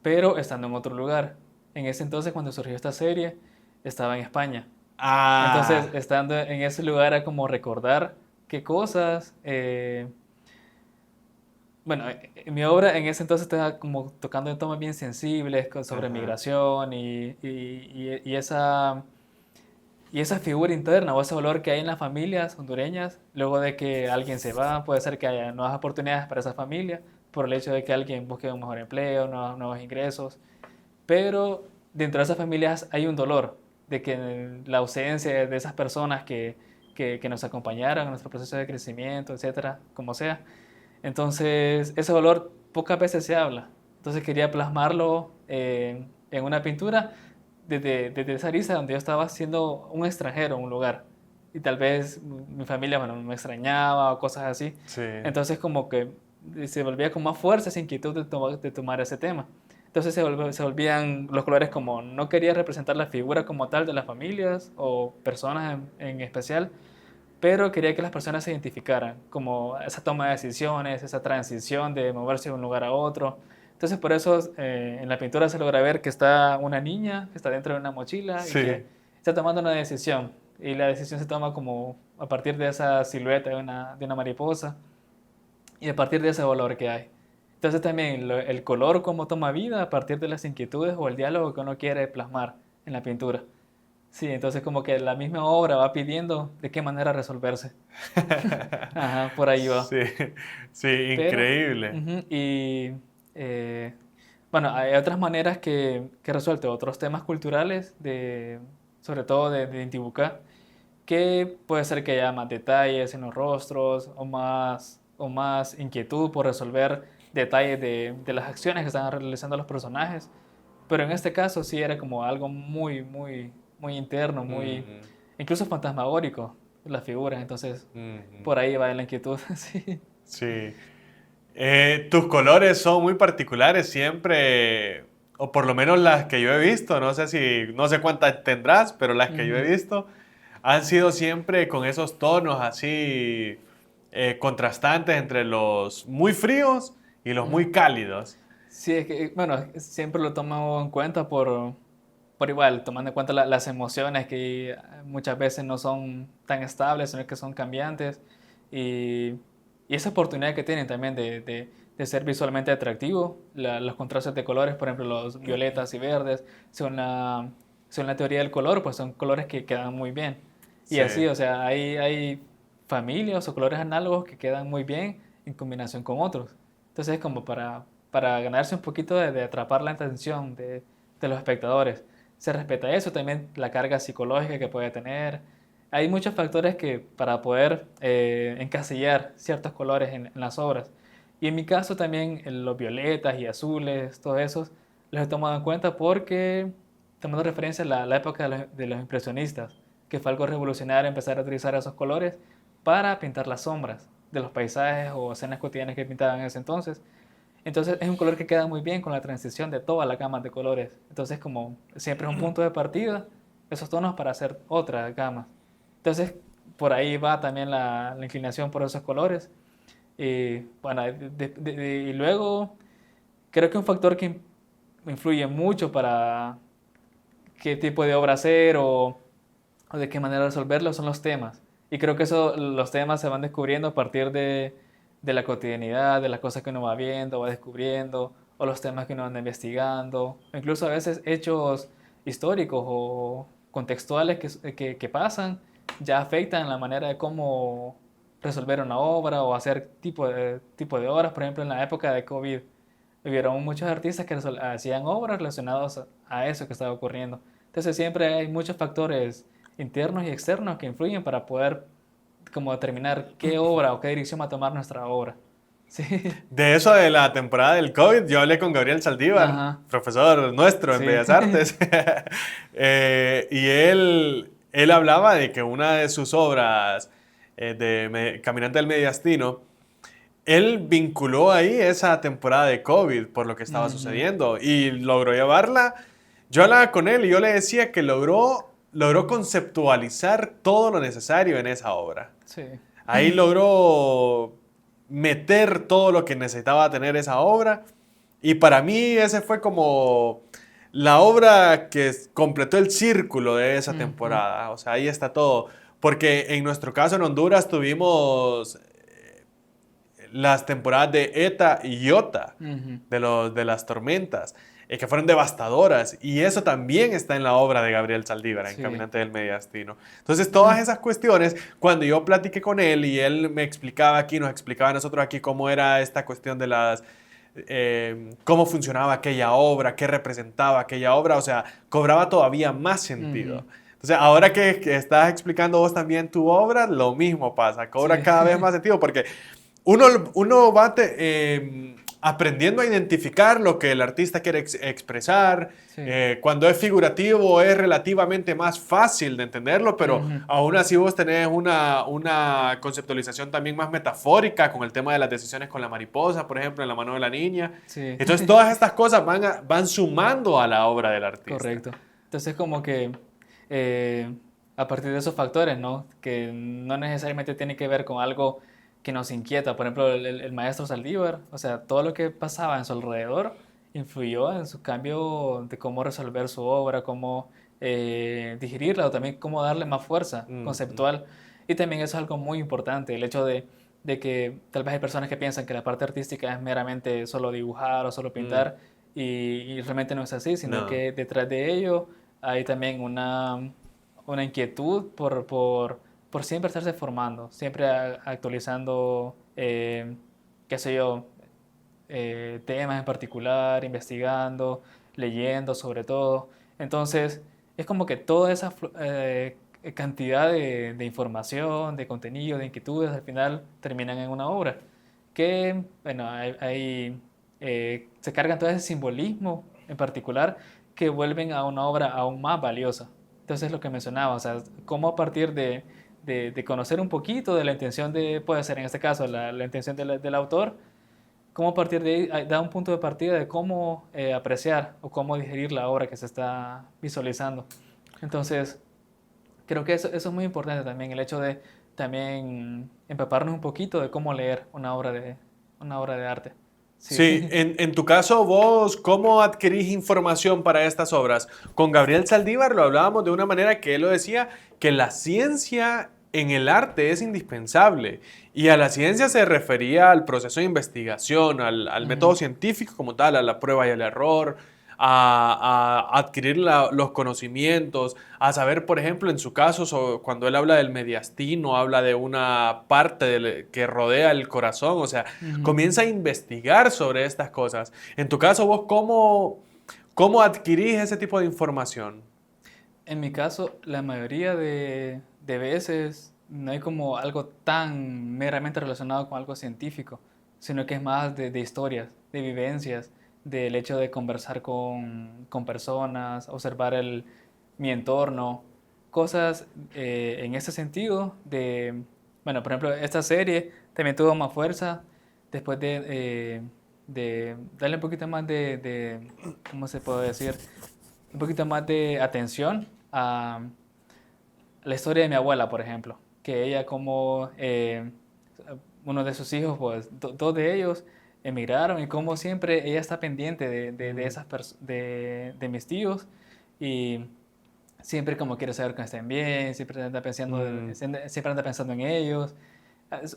pero estando en otro lugar. En ese entonces, cuando surgió esta serie, estaba en España. Entonces, Ah, estando en ese lugar era como recordar qué cosas. Bueno, mi obra en ese entonces estaba como tocando temas bien sensibles sobre ajá. migración y esa figura interna o ese valor que hay en las familias hondureñas, luego de que alguien se va, puede ser que haya nuevas oportunidades para esa familia, por el hecho de que alguien busque un mejor empleo, nuevos ingresos, pero dentro de esas familias hay un dolor de que la ausencia de esas personas que nos acompañaron en nuestro proceso de crecimiento, etcétera, como sea. Entonces, ese dolor pocas veces se habla. Entonces quería plasmarlo en una pintura desde esa risa donde yo estaba siendo un extranjero en un lugar y tal vez mi familia bueno, me extrañaba o cosas así. Sí. Entonces como que se volvía con más fuerza esa inquietud de tomar ese tema. Entonces se volvían los colores como no quería representar la figura como tal de las familias o personas en especial, pero quería que las personas se identificaran, como esa toma de decisiones, esa transición de moverse de un lugar a otro. Entonces, por eso en la pintura se logra ver que está una niña que está dentro de una mochila y Sí. que está tomando una decisión. Y la decisión se toma como a partir de esa silueta de una mariposa y a partir de ese valor que hay. Entonces, también el color como toma vida a partir de las inquietudes o el diálogo que uno quiere plasmar en la pintura. Sí, entonces como que la misma obra va pidiendo de qué manera resolverse. Ajá, por ahí va. Sí, sí, Pero, increíble. ujú, eh, bueno, hay otras maneras que he resuelto otros temas culturales, sobre todo de Intibucá, que puede ser que haya más detalles en los rostros o más inquietud por resolver detalles de las acciones que estaban realizando los personajes. Pero en este caso sí era como algo muy, muy, muy interno, muy, Ujú, incluso fantasmagórico, las figuras. Entonces, ujú. por ahí va la inquietud, sí. Sí. Tus colores son muy particulares siempre, o por lo menos las que yo he visto, no sé cuántas tendrás, pero las que yo he Ujú. visto han sido siempre con esos tonos así contrastantes entre los muy fríos y los muy Ujú. cálidos. Sí, es que, bueno, siempre lo tomo en cuenta por igual, tomando en cuenta las emociones que muchas veces no son tan estables, sino que son cambiantes. Y, y esa oportunidad que tienen también de ser visualmente atractivo, los contrastes de colores, por ejemplo, los violetas y verdes, según la teoría del color, pues son colores que quedan muy bien. Y Sí. así, o sea, hay familias o colores análogos que quedan muy bien en combinación con otros. Entonces, como para ganarse un poquito de atrapar la atención de los espectadores. Se respeta eso, también la carga psicológica que puede tener. Hay muchos factores que para poder encasillar ciertos colores en las obras. Y en mi caso también los violetas y azules, todos esos, los he tomado en cuenta porque, tomando referencia a la época de los impresionistas, que fue algo revolucionario empezar a utilizar esos colores para pintar las sombras de los paisajes o escenas cotidianas que pintaban en ese entonces. Entonces es un color que queda muy bien con la transición de toda la gama de colores. Entonces como siempre es un punto de partida, esos tonos para hacer otra gama. Entonces por ahí va también la inclinación por esos colores. Y bueno, y luego creo que un factor que influye mucho para qué tipo de obra hacer o de qué manera resolverlo son los temas. Y creo que eso, los temas se van descubriendo a partir de la cotidianidad, de las cosas que uno va viendo, va descubriendo, o los temas que uno anda investigando, o incluso a veces hechos históricos o contextuales que pasan, ya afectan la manera de cómo resolver una obra o hacer tipo de obras. Por ejemplo, en la época de COVID, hubieron muchos artistas que hacían obras relacionadas a eso que estaba ocurriendo. Entonces siempre hay muchos factores internos y externos que influyen para poder como determinar qué obra o qué dirección va a tomar nuestra obra. Sí, De eso de la temporada del COVID, yo hablé con Gabriel Saldívar, ajá, profesor nuestro en sí, Bellas Artes, y él hablaba de que una de sus obras Caminante del Mediastino, él vinculó ahí esa temporada de COVID por lo que estaba ujú, sucediendo y logró llevarla. Yo hablaba con él y yo le decía que logró conceptualizar todo lo necesario en esa obra. sí, Ahí logró meter todo lo que necesitaba tener esa obra. Y para mí ese fue como la obra que completó el círculo de esa ujú, temporada. O sea, ahí está todo. Porque en nuestro caso en Honduras tuvimos las temporadas de ETA y IOTA, ujú, de las tormentas, que fueron devastadoras. Y eso también está en la obra de Gabriel Saldívar, en sí, Caminante del Mediastino. Entonces, todas esas cuestiones, cuando yo platiqué con él y él me explicaba aquí, nos explicaba a nosotros aquí cómo era esta cuestión de cómo funcionaba aquella obra, qué representaba aquella obra, o sea, cobraba todavía más ujú, sentido. Entonces, ahora que estás explicando vos también tu obra, lo mismo pasa, cobra sí, cada vez más sentido porque uno va aprendiendo a identificar lo que el artista quiere expresar. sí, Cuando es figurativo es relativamente más fácil de entenderlo, pero ujú, aún así vos tenés una conceptualización también más metafórica con el tema de las decisiones con la mariposa, por ejemplo, en la mano de la niña. sí. Entonces todas estas cosas van sumando a la obra del artista. Correcto. Entonces como que eh, a partir de esos factores, ¿no? Que no necesariamente tiene que ver con algo que nos inquieta. Por ejemplo, el maestro Saldívar, o sea, todo lo que pasaba en su alrededor influyó en su cambio de cómo resolver su obra, cómo digerirla o también cómo darle más fuerza Ujú, conceptual. Y también eso es algo muy importante, el hecho de que tal vez hay personas que piensan que la parte artística es meramente solo dibujar o solo mm, pintar y realmente no es así, sino no. que detrás de ello hay también una inquietud por siempre estarse formando, siempre actualizando, qué sé yo, temas en particular, investigando, leyendo sobre todo. Entonces, es como que toda esa cantidad de información, de contenido, de inquietudes, al final terminan en una obra que, bueno, se cargan todo ese simbolismo en particular que vuelven a una obra aún más valiosa. Entonces, lo que mencionaba, o sea, cómo a partir de conocer un poquito de la intención puede ser en este caso, la intención del autor, cómo a partir de ahí da un punto de partida de cómo apreciar o cómo digerir la obra que se está visualizando. Entonces, creo que eso es muy importante también, el hecho de también empaparnos un poquito de cómo leer una obra de arte. Sí. Sí, en tu caso, vos, ¿cómo adquirís información para estas obras? Con Gabriel Saldívar lo hablábamos de una manera que él lo decía, que la ciencia en el arte es indispensable. Y a la ciencia se refería al proceso de investigación, al método Ujú. científico como tal, a la prueba y el error, a adquirir los conocimientos, a saber, por ejemplo, en su caso, cuando él habla del mediastino, habla de una parte que rodea el corazón, o sea, Ujú. comienza a investigar sobre estas cosas. En tu caso, vos, ¿cómo adquirís ese tipo de información? En mi caso, la mayoría de veces no hay como algo tan meramente relacionado con algo científico, sino que es más de historias, de vivencias, del hecho de conversar con personas, observar mi entorno, cosas en ese sentido bueno, por ejemplo, esta serie también tuvo más fuerza después de darle un poquito más ¿cómo se puede decir? Un poquito más de atención a la historia de mi abuela, por ejemplo, que ella como uno de sus hijos, pues dos de ellos emigraron y como siempre ella está pendiente Mm, de mis tíos y siempre como quiere saber que estén bien, mm, siempre anda pensando en ellos.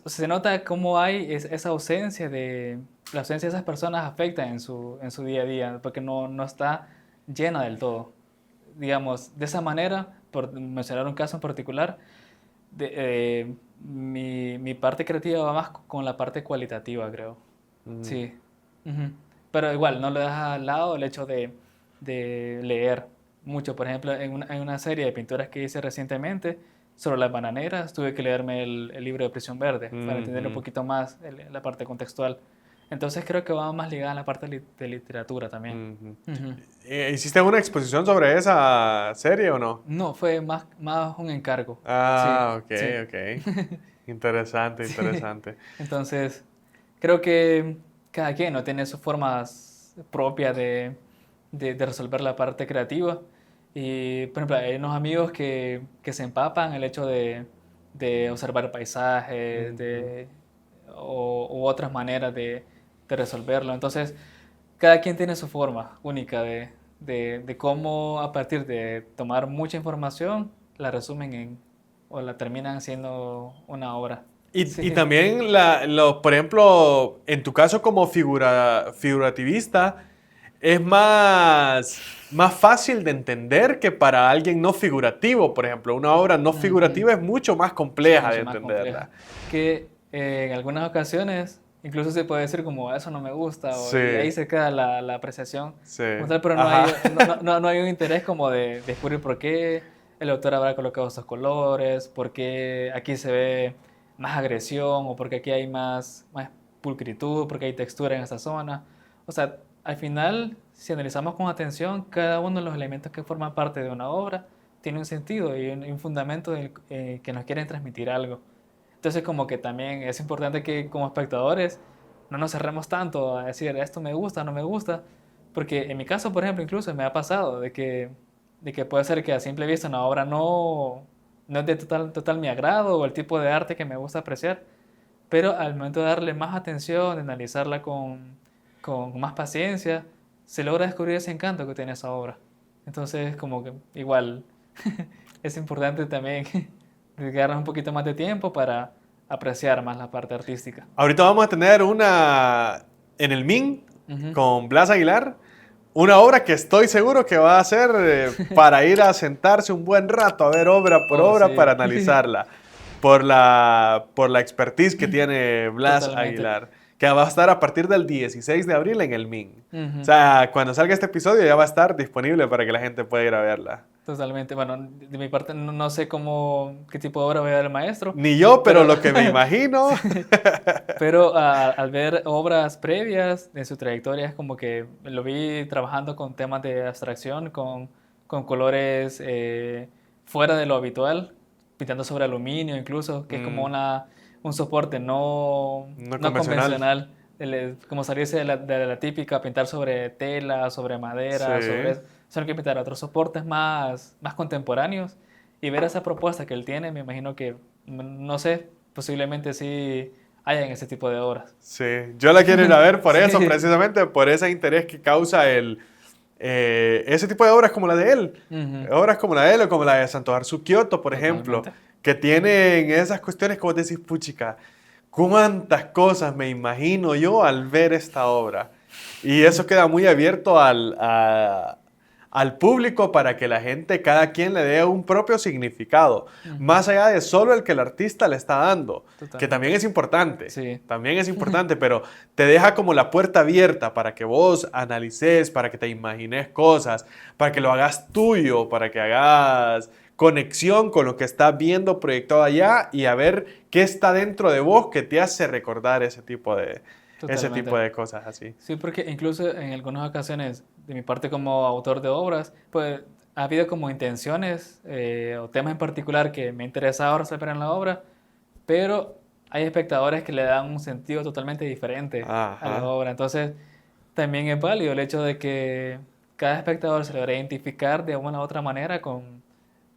Se nota cómo hay esa ausencia la ausencia de esas personas afecta en su día a día, porque no está llena del todo. Digamos, de esa manera, por mencionar un caso en particular, mi parte creativa va más con la parte cualitativa, creo. mm. Sí. Ujú. Pero igual, no lo deja al lado el hecho de leer mucho. Por ejemplo, en una serie de pinturas que hice recientemente sobre las bananeras, tuve que leerme el libro de Prisión Verde para entender un Ujú, poquito más la parte contextual. Entonces creo que va más ligada a la parte de literatura también. ujú. Ujú. ¿Hiciste una exposición sobre esa serie o no? No, fue más un encargo. Sí, Ah, ok, sí. ok. Interesante, Sí. interesante. Entonces, creo que cada quien no tiene sus formas propias de resolver la parte creativa. Y, por ejemplo, hay unos amigos que se empapan el hecho de observar paisajes Ujú. u otras maneras de resolverlo. Entonces, cada quien tiene su forma única de cómo a partir de tomar mucha información la resumen o la terminan haciendo una obra. Y Sí. también, por ejemplo, en tu caso como figurativista, es más fácil de entender que para alguien no figurativo. Por ejemplo, una obra no Ujú. figurativa es mucho más Sí, compleja de mucho más compleja. entenderla. Que en algunas ocasiones incluso se puede decir como eso no me gusta y Sí, ahí se queda la apreciación sí. como tal, pero Ajá. no hay un interés como de descubrir por qué el autor habrá colocado estos colores, por qué aquí se ve más agresión o por qué aquí hay más pulcritud, por qué hay textura en esta zona. O sea, al final, si analizamos con atención, cada uno de los elementos que forman parte de una obra tiene un sentido y un fundamento que nos quieren transmitir algo. Entonces como que también es importante que como espectadores no nos cerremos tanto a decir esto me gusta, no me gusta, porque en mi caso, por ejemplo, incluso me ha pasado de que puede ser que a simple vista una obra no es de total mi agrado o el tipo de arte que me gusta apreciar, pero al momento de darle más atención, de analizarla con más paciencia, se logra descubrir ese encanto que tiene esa obra. Entonces, como que igual es importante también dedicarnos un poquito más de tiempo para apreciar más la parte artística. Ahorita vamos a tener una en el MIN Ujú. con Blas Aguilar. Una obra que estoy seguro que va a ser para ir a sentarse un buen rato a ver obra por Oh, obra para sí, analizarla, por la expertise que tiene Blas totalmente. Aguilar, que va a estar a partir del 16 de abril en el MIN. O Ujú. sea, cuando salga este episodio ya va a estar disponible para que la gente pueda ir a verla. Totalmente. Bueno, de mi parte no sé qué tipo de obra voy a ver el maestro, Ni yo, pero pero, lo que me imagino. pero al ver obras previas de su trayectoria es como que lo vi trabajando con temas de abstracción, con colores fuera de lo habitual, pintando sobre aluminio incluso, que es como Mm, un soporte no no convencional. convencional, como salirse de la típica, pintar sobre tela, sobre Sí. madera, sino que pintar otros soportes más contemporáneos y ver esa propuesta que él tiene, me imagino que, no sé, posiblemente sí hayan ese tipo de obras. Sí, yo la quiero ir a ver por eso, Sí. precisamente por ese interés que causa ese tipo de obras como la de él. Ujú. Obras como la de él o como la de Santodarzu Kyoto, por ejemplo, Totalmente. que tienen esas cuestiones como decís, puchica, cuántas cosas me imagino yo al ver esta obra. Y eso queda muy abierto al público para que la gente, cada quien le dé un propio significado, Ujú. más allá de solo el que el artista le está dando, que también Totalmente. es importante. Sí. También es importante, pero te deja como la puerta abierta para que vos analices, para que te imagines cosas, para que lo hagas tuyo, para que hagas conexión con lo que estás viendo proyectado allá y a ver qué está dentro de vos que te hace recordar ese tipo Totalmente. de cosas así. Sí, porque incluso en algunas ocasiones, de mi parte como autor de obras, pues ha habido como intenciones o temas en particular que me interesaba resolver en la obra, pero hay espectadores que le dan un sentido totalmente diferente a la Ajá. obra. Entonces, también es válido el hecho de que cada espectador se logra identificar de una u otra manera con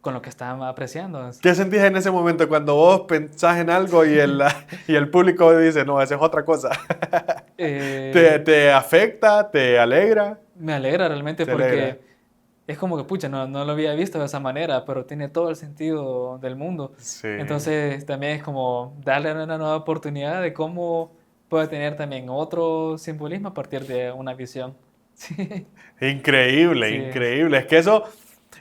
lo que está apreciando. ¿Qué sentís en ese momento cuando vos pensás en algo y y el público dice, no, esa es otra cosa? Eh, ¿Te afecta? ¿Te alegra? Me alegra realmente ¿Te alegra? porque es como que, pucha, no lo había visto de esa manera, pero tiene todo el sentido del mundo. Sí. Entonces también es como darle una nueva oportunidad de cómo puede tener también otro simbolismo a partir de una visión. Sí, Increíble, sí, increíble. Es que eso,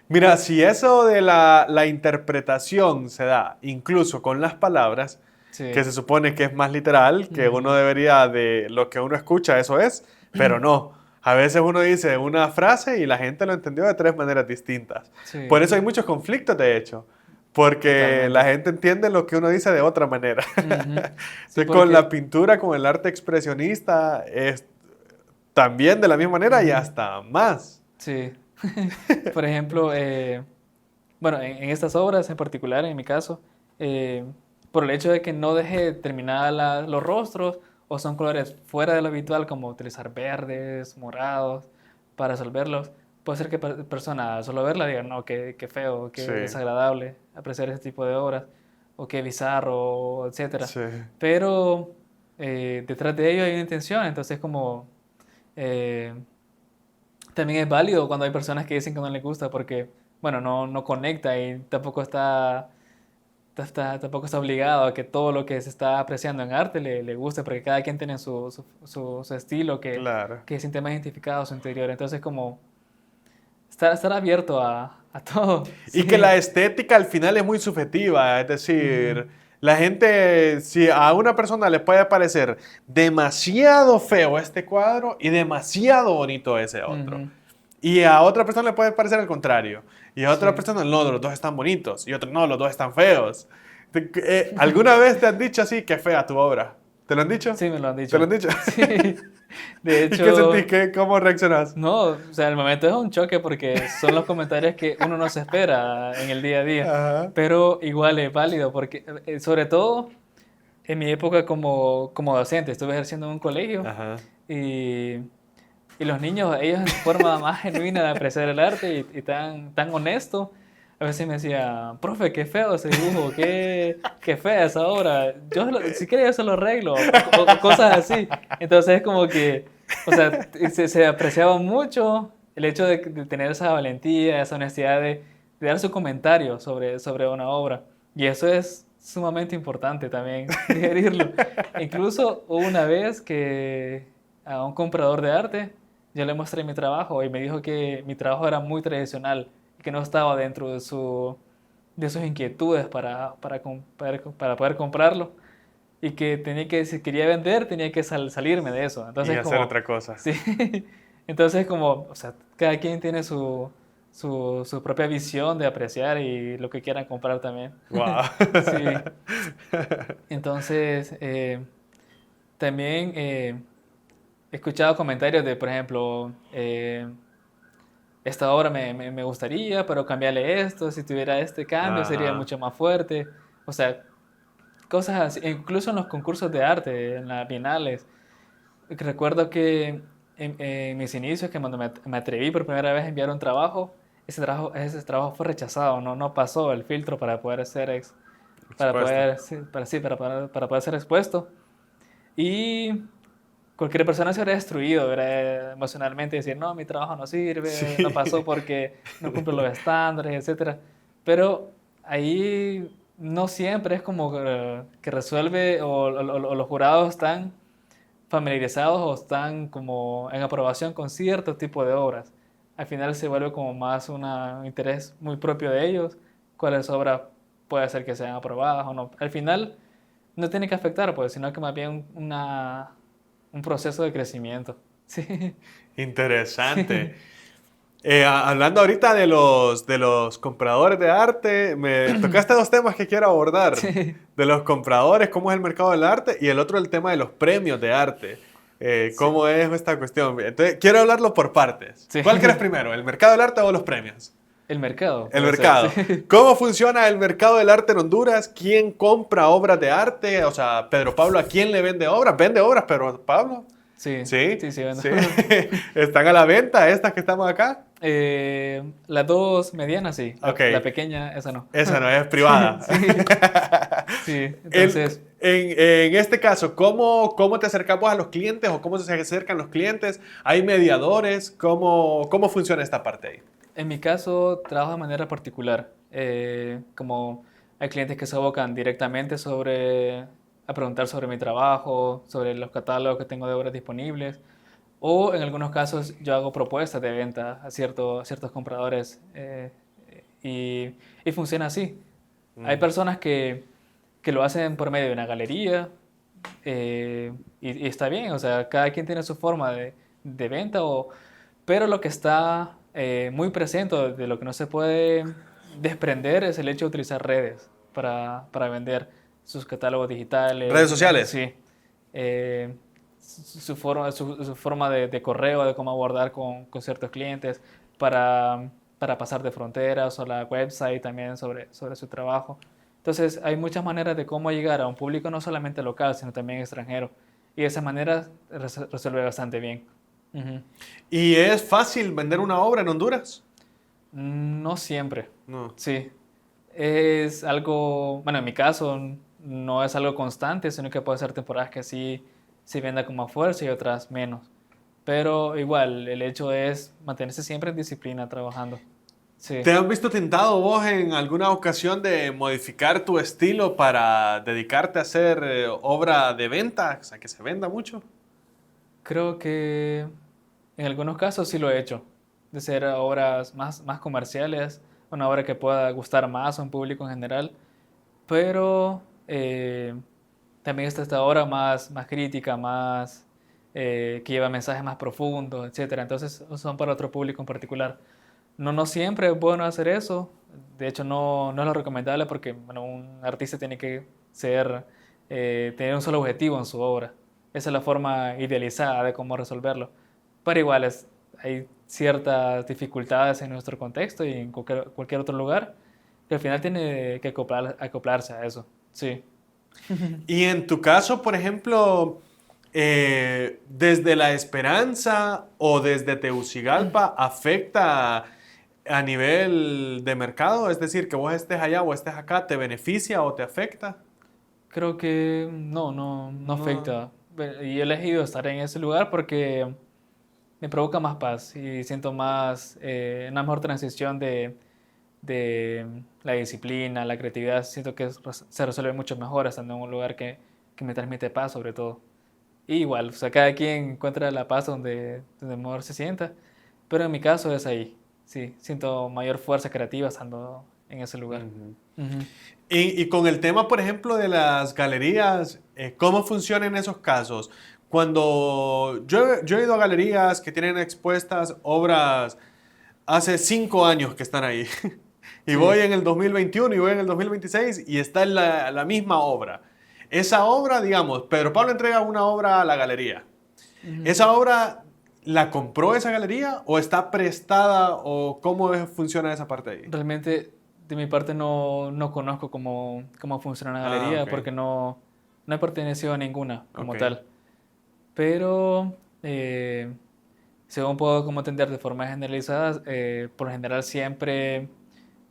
mira, si eso de la interpretación se da incluso con las palabras, que sí. se supone que es más literal, que uno Ujú. debería de lo que uno escucha, eso es, pero no. A veces uno dice una frase y la gente lo entendió de tres maneras distintas. Por Sí, eso hay muchos conflictos, de hecho, porque la totalmente. gente entiende lo que uno dice de otra manera. Ujú. Sí, Entonces, con porque... la pintura, con el arte expresionista, es también de la misma manera y ujú. hasta más. Sí. Por ejemplo, bueno, en estas obras en particular, en mi caso, eh, por el hecho de que no deje terminadas los rostros o son colores fuera de lo habitual, como utilizar verdes, morados, para resolverlos, puede ser que personas al solo verla digan, no, qué feo, qué Sí, desagradable apreciar este tipo de obras, o qué bizarro, etcétera. sí. Pero detrás de ello hay una intención, entonces como... eh, también es válido cuando hay personas que dicen que no les gusta porque, bueno, no conecta y tampoco está obligado a que todo lo que se está apreciando en arte le guste, porque cada quien tiene su estilo Claro. que se siente más identificado a su interior. Entonces, como estar abierto a todo, Y que la sí. estética al final es muy subjetiva, es Ujú. decir, la gente, si a una persona le puede parecer demasiado feo este cuadro y demasiado bonito ese otro. Ujú. Y a otra persona le puede parecer al contrario. Y a otra Sí, persona, no, los dos están bonitos. Y otro, no, los dos están feos. ¿Alguna vez te han dicho así, qué fea tu obra? ¿Te lo han dicho? sí, me lo han ¿Te lo dicho. han dicho? Sí, de ¿Y qué sentís? hecho... ¿Cómo reaccionás? No, o sea, el momento es un choque porque son los comentarios que uno no se espera en el día a día, Ajá, pero igual es válido porque, sobre todo en mi época como docente, estuve ejerciendo en un colegio ajá. y, y los niños, ellos en su forma más genuina de apreciar el arte y tan honesto, a veces me decía, profe, qué feo ese dibujo, qué fea esa obra, si quiere yo se lo arreglo, o cosas así. Entonces es como que, o sea, se apreciaba mucho el hecho de tener esa valentía, esa honestidad de dar su comentario sobre una obra. Y eso es sumamente importante también, digerirlo. Incluso hubo una vez que a un comprador de arte yo le mostré mi trabajo y me dijo que mi trabajo era muy tradicional y que no estaba dentro de sus inquietudes para poder comprarlo y que si quería vender tenía que salirme de eso. Y Entonces hacer como, otra cosa. sí, entonces como, o sea, cada quien tiene su propia visión de apreciar y lo que quieran comprar también. Wow. Sí. Entonces, también he escuchado comentarios de, por ejemplo, esta obra me gustaría, pero cambiarle esto, si tuviera este cambio sería Ajá. mucho más fuerte. O sea, cosas así, incluso en los concursos de arte, en las bienales. Recuerdo que en mis inicios, que cuando me atreví por primera vez a enviar un trabajo, ese trabajo fue rechazado, no pasó el filtro para poder para Expuesto. poder, sí, para poder ser expuesto. Y cualquier persona se habría destruido, ¿verdad? Emocionalmente, decir, no, mi trabajo no sirve, no Sí. pasó porque no cumple los estándares, etcétera. Pero ahí no siempre es como que resuelve o los jurados están familiarizados o están como en aprobación con cierto tipo de obras. Al final se vuelve como más un interés muy propio de ellos, cuáles obras puede ser que sean aprobadas o no. Al final no tiene que afectar, pues, sino que más bien un proceso de crecimiento. Sí, Interesante. sí, Hablando ahorita de los compradores de arte, me tocaste dos temas que quiero abordar. sí, De los compradores, cómo es el mercado del arte, y el otro el tema de los premios de arte. sí, ¿Cómo es esta cuestión? Entonces, quiero hablarlo por partes. sí. ¿Cuál quieres primero, el mercado del arte o los premios? El mercado El puede ser, sí. mercado. ¿Cómo funciona el mercado del arte en Honduras? ¿Quién compra obras de arte? O sea, Pedro Pablo, ¿a quién le vende obras? ¿Vende obras Pedro Pablo? Sí, Sí, sí, sí, bueno. sí. ¿Están a la venta estas que estamos acá? Las dos medianas, sí. Ok, La pequeña, esa no. esa no es Sí, privada. sí, sí. El- Entonces, en este caso, ¿cómo te acercamos a los clientes o cómo se acercan los clientes? ¿Hay mediadores? ¿Cómo funciona esta parte ahí? en mi caso, trabajo de manera particular. Como hay clientes que se abocan directamente a preguntar sobre mi trabajo, sobre los catálogos que tengo de obras disponibles. O en algunos casos yo hago propuestas de venta a ciertos compradores y funciona así. Hay Mm. personas que lo hacen por medio de una galería y está bien, o sea, cada quien tiene su forma de venta, pero lo que está muy presente, de lo que no se puede desprender, es el hecho de utilizar redes para vender sus catálogos digitales, ¿Redes sociales? sí. Eh, su forma de correo, de cómo abordar con ciertos clientes para pasar de fronteras o la website también sobre su trabajo. Entonces, hay muchas maneras de cómo llegar a un público no solamente local, sino también extranjero. Y de esa manera resuelve bastante bien. Ujú. ¿Y es fácil vender una obra en Honduras? No siempre, No. sí. Es algo, bueno, en mi caso no es algo constante, sino que puede ser temporadas que sí venda con más fuerza y otras menos. Pero igual, el hecho es mantenerse siempre en disciplina trabajando. Sí. ¿Te has visto tentado vos en alguna ocasión de modificar tu estilo para dedicarte a hacer obra de venta? O sea, que se venda mucho. Creo que en algunos casos sí lo he hecho, de ser obras más comerciales, una obra que pueda gustar más a un público en general, pero también está esta obra más crítica, que lleva mensajes más profundos, etcétera. Entonces son para otro público en particular. No siempre es bueno hacer eso, de hecho no es lo recomendable porque bueno, un artista tiene que tener un solo objetivo en su obra. Esa es la forma idealizada de cómo resolverlo. Pero igual hay ciertas dificultades en nuestro contexto y en cualquier otro lugar que al final tiene que acoplarse a eso. Sí. Y en tu caso, por ejemplo, desde La Esperanza o desde Tegucigalpa, ¿afecta a nivel de mercado? Es decir, que vos estés allá o estés acá, ¿te beneficia o te afecta? Creo que no No. afecta. Y he elegido estar en ese lugar porque me provoca más paz y siento una mejor transición de la disciplina, la creatividad. Siento que se resuelve mucho mejor estando en un lugar que me transmite paz sobre todo. Y igual, o sea, cada quien encuentra la paz donde mejor se sienta, pero en mi caso es ahí. Sí, siento mayor fuerza creativa estando en ese lugar. Ujú. Ujú. Y con el tema, por ejemplo, de las galerías, ¿cómo funciona en esos casos? Cuando yo he ido a galerías que tienen expuestas obras hace 5 años que están ahí. Y Sí. voy en el 2021 y voy en el 2026 y está en la misma obra. Esa obra, digamos, Pedro Pablo entrega una obra a la galería. Ujú. ¿Esa obra la compró esa galería o está prestada o funciona esa parte ahí? Realmente, de mi parte, no conozco cómo funciona una Ah, galería ok, porque no he pertenecido a ninguna como ok. tal. Pero, según puedo como entender de forma generalizada, por lo general siempre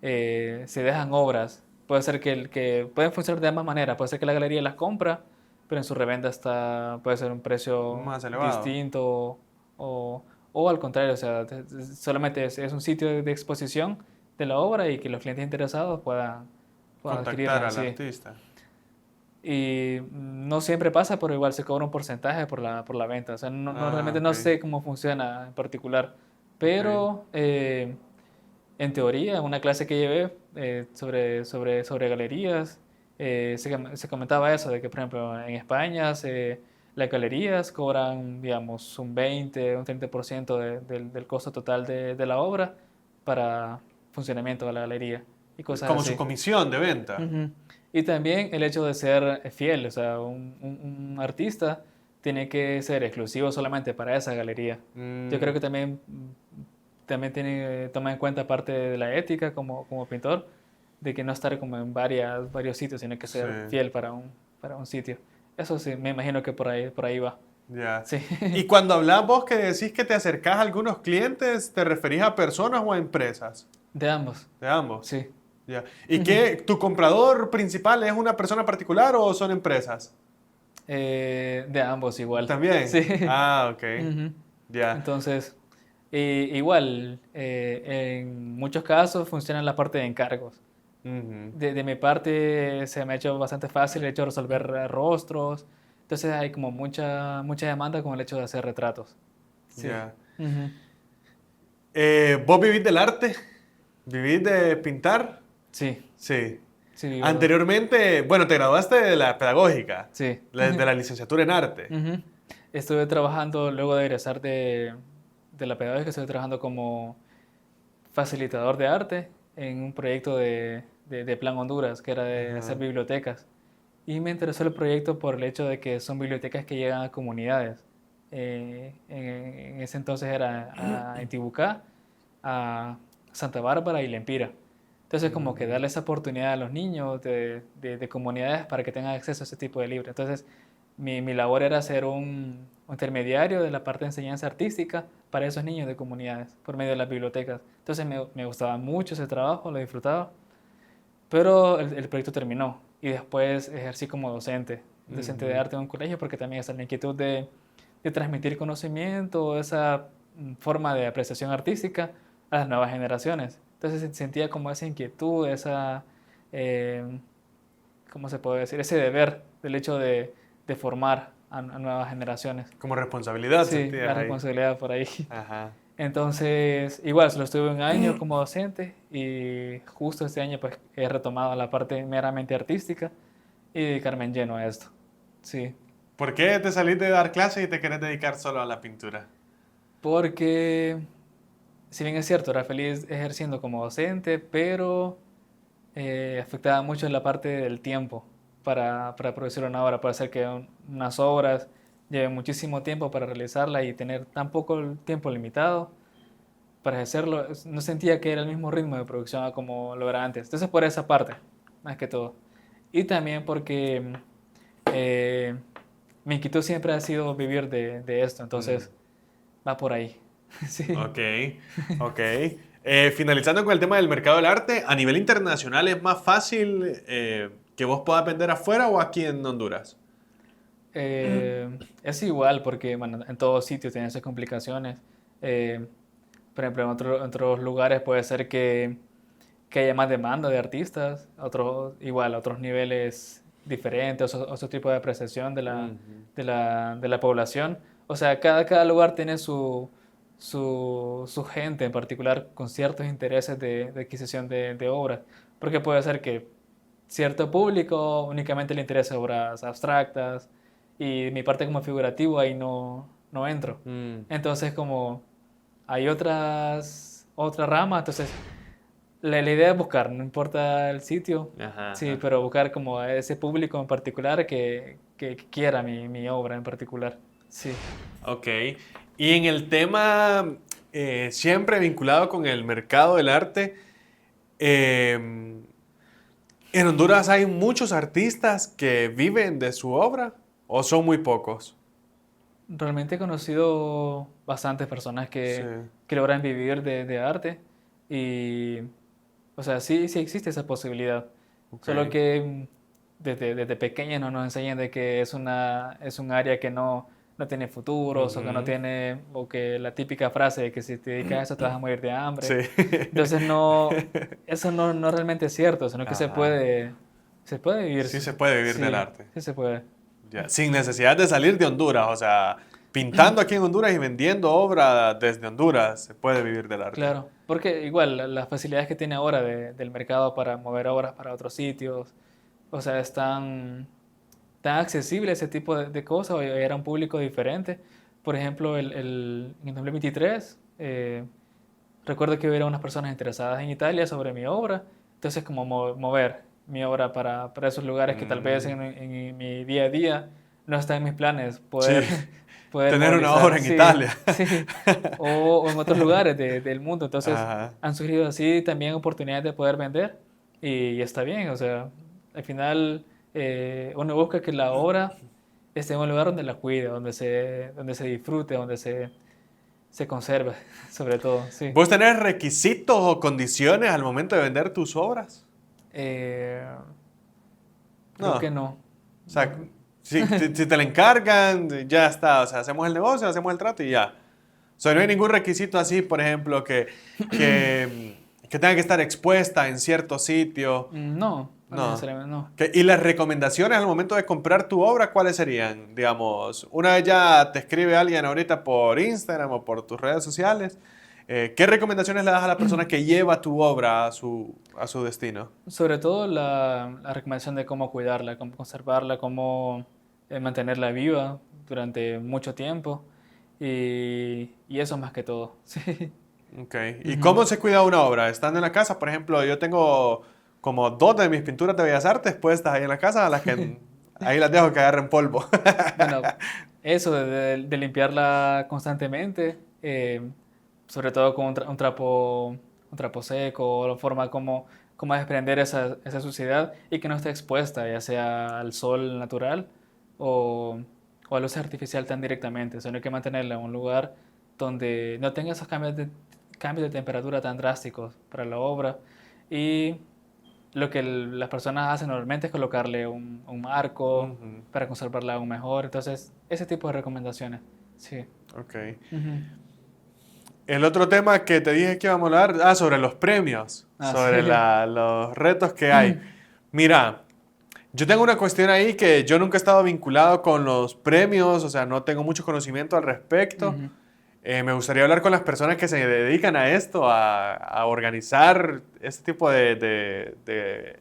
se dejan obras. Puede ser que pueden funcionar de ambas maneras. Puede ser que la galería las compra, pero en su reventa puede ser un precio Más elevado. distinto o al contrario, o sea, solamente es un sitio de exposición de la obra y que los clientes interesados puedan Contactar adquirirla, al sí. artista. Y no siempre pasa, pero igual se cobra un porcentaje por la venta. O sea, Ah, realmente ok, no sé cómo funciona en particular, ok. pero en teoría, una clase que llevé sobre galerías, se comentaba eso, de que por ejemplo en España las galerías cobran, digamos, un 20, un 30% del costo total de la obra para funcionamiento de la galería y cosas Como su así. comisión de venta. Ujú. Y también el hecho de ser fiel, o sea, un artista tiene que ser exclusivo solamente para esa galería. Yo creo Mm, que también toma en cuenta parte de la ética como pintor, de que no estar como en varios sitios, sino que sí, ser fiel para un sitio. Eso sí, me imagino que por ahí va. ya. Sí, Y cuando hablas vos que decís que te acercás a algunos clientes, ¿te referís a personas o a empresas? de ambos, De ambos. sí. Ya. ¿Y qué, tu comprador principal es una persona particular o son empresas? De ambos igual, También. sí. Ah, ok. Ujú. Ya. Entonces, igual, en muchos casos funciona la parte de encargos. Ujú. De mi parte se me ha hecho bastante fácil el hecho de resolver rostros. Entonces hay como mucha demanda con el hecho de hacer retratos. Sí. Ya. Ujú. ¿Vos vivís del arte? ¿Vivís de pintar? Sí, Sí. sí, vivo. Anteriormente, bueno, te graduaste de la pedagógica, Sí. de la licenciatura en arte. Ujú. Estuve trabajando, luego de egresar de la pedagógica, estuve trabajando como facilitador de arte en un proyecto de Plan Honduras, que era de hacer Ajá. bibliotecas. Y me interesó el proyecto por el hecho de que son bibliotecas que llegan a comunidades. En ese entonces era a Intibucá, a Santa Bárbara y Lempira. Entonces como que Mm, darle esa oportunidad a los niños de comunidades para que tengan acceso a ese tipo de libros. Entonces mi labor era ser un intermediario de la parte de enseñanza artística para esos niños de comunidades por medio de las bibliotecas. Entonces me gustaba mucho ese trabajo, lo disfrutaba. Pero el proyecto terminó y después ejercí como docente de ujú. arte en un colegio porque también esa es la inquietud de transmitir conocimiento, esa forma de apreciación artística a las nuevas generaciones. Entonces sentía como esa inquietud, eh, ¿cómo se puede decir? Ese deber del hecho de formar a nuevas generaciones. Como responsabilidad Sí, la sentías ahí. responsabilidad por ahí. Ajá. Entonces, igual, solo estuve un año como docente y justo este año pues he retomado la parte meramente artística y dedicarme en lleno a esto. Sí, ¿Por qué te salís de dar clases y te querés dedicar solo a la pintura? porque si bien es cierto, era feliz ejerciendo como docente, pero afectaba mucho la parte del tiempo para producir una obra, para hacer que unas obras lleven muchísimo tiempo para realizarla y tener tan poco tiempo limitado para hacerlo, no sentía que era el mismo ritmo de producción como lo era antes. Entonces por esa parte, más que todo. Y también porque eh, mi inquietud siempre ha sido vivir de esto, Mm, entonces va por ahí. Sí. ok, ok. Finalizando con el tema del mercado del arte, a nivel internacional es más fácil que vos puedas vender afuera o aquí en Honduras. Es igual porque bueno, en todos sitios tienen esas complicaciones. Eh, por ejemplo, en otros lugares puede ser que haya más demanda de artistas, igual, otros niveles diferentes, otro tipo de apreciación Ujú. de la población. O sea, cada lugar tiene su gente en particular con ciertos intereses de adquisición de obras, porque puede ser que cierto público únicamente le interese obras abstractas y mi parte como figurativo ahí no entro. Mm, Entonces, como hay otra rama, entonces la idea es buscar, no importa el sitio, Ajá, sí, ajá. pero buscar como a ese público en particular que quiera mi obra en particular, sí. Ok. Y en el tema siempre vinculado con el mercado del arte, en Honduras hay muchos artistas que viven de su obra o son muy pocos. Realmente he conocido bastantes personas Sí. que logran vivir de arte y, o sea, sí existe esa posibilidad. Ok. Solo que desde pequeños no nos enseñan de que es un área que no tiene futuros o que no Ujú. tiene, o que la típica frase de que si te dedicas a eso te vas a morir de hambre. Sí. Entonces no, eso no realmente es cierto, sino que Ajá. se puede vivir, Sí se puede vivir del sí, arte. sí se puede. Ya. Sin necesidad de salir de Honduras, o sea, pintando aquí en Honduras y vendiendo obra desde Honduras, se puede vivir del arte. Claro, porque igual las facilidades que tiene ahora del mercado para mover obras para otros sitios, o sea, es tan accesible ese tipo de cosas, o era un público diferente. Por ejemplo, en el 2023, recuerdo que hubiera unas personas interesadas en Italia sobre mi obra, entonces como mover mi obra para esos lugares que tal vez Mm, en mi día a día no está en mis planes, sí, poder tener una obra movilizar, en sí, Italia. sí, o en otros lugares del mundo, entonces Ajá. han surgido así también oportunidades de poder vender y está bien, o sea, al final uno busca que la obra esté en un lugar donde la cuide, donde se disfrute, donde se conserve, sobre todo, sí. ¿Vos tenés requisitos o condiciones al momento de vender tus obras? Eh, No. creo que no. O sea, No. si te la encargan, ya está. O sea, hacemos el negocio, hacemos el trato y ya. O sea, no hay ningún requisito así, por ejemplo, que tenga que estar expuesta en cierto sitio. No No. necesariamente, no. ¿Y las recomendaciones al momento de comprar tu obra, cuáles serían? Digamos, una vez ya te escribe alguien ahorita por Instagram o por tus redes sociales, ¿qué recomendaciones le das a la persona que lleva tu obra a su destino? Sobre todo la recomendación de cómo cuidarla, cómo conservarla, cómo mantenerla viva durante mucho tiempo y eso más que todo. Sí. Ok. ¿Y Ujú. cómo se cuida una obra? Estando en la casa, por ejemplo, yo tengo como dos de mis pinturas de Bellas Artes puestas ahí en la casa, a las que ahí las dejo que agarren polvo. Bueno, eso de limpiarla constantemente, sobre todo con un trapo seco, o la forma como desprender esa suciedad y que no esté expuesta, ya sea al sol natural o, o a luz artificial tan directamente, sino hay que mantenerla en un lugar donde no tenga esos cambios de temperatura tan drásticos para la obra y lo que las personas hacen normalmente es colocarle un marco Ujú. para conservarla aún mejor. Entonces, ese tipo de recomendaciones. Sí. Ok. Ujú. El otro tema que te dije que íbamos a hablar, sobre los premios, Ah, sobre sí. los retos que hay. Mira, yo tengo una cuestión ahí que yo nunca he estado vinculado con los premios, o sea, no tengo mucho conocimiento al respecto. Ujú. Me gustaría hablar con las personas que se dedican a esto, a organizar este tipo de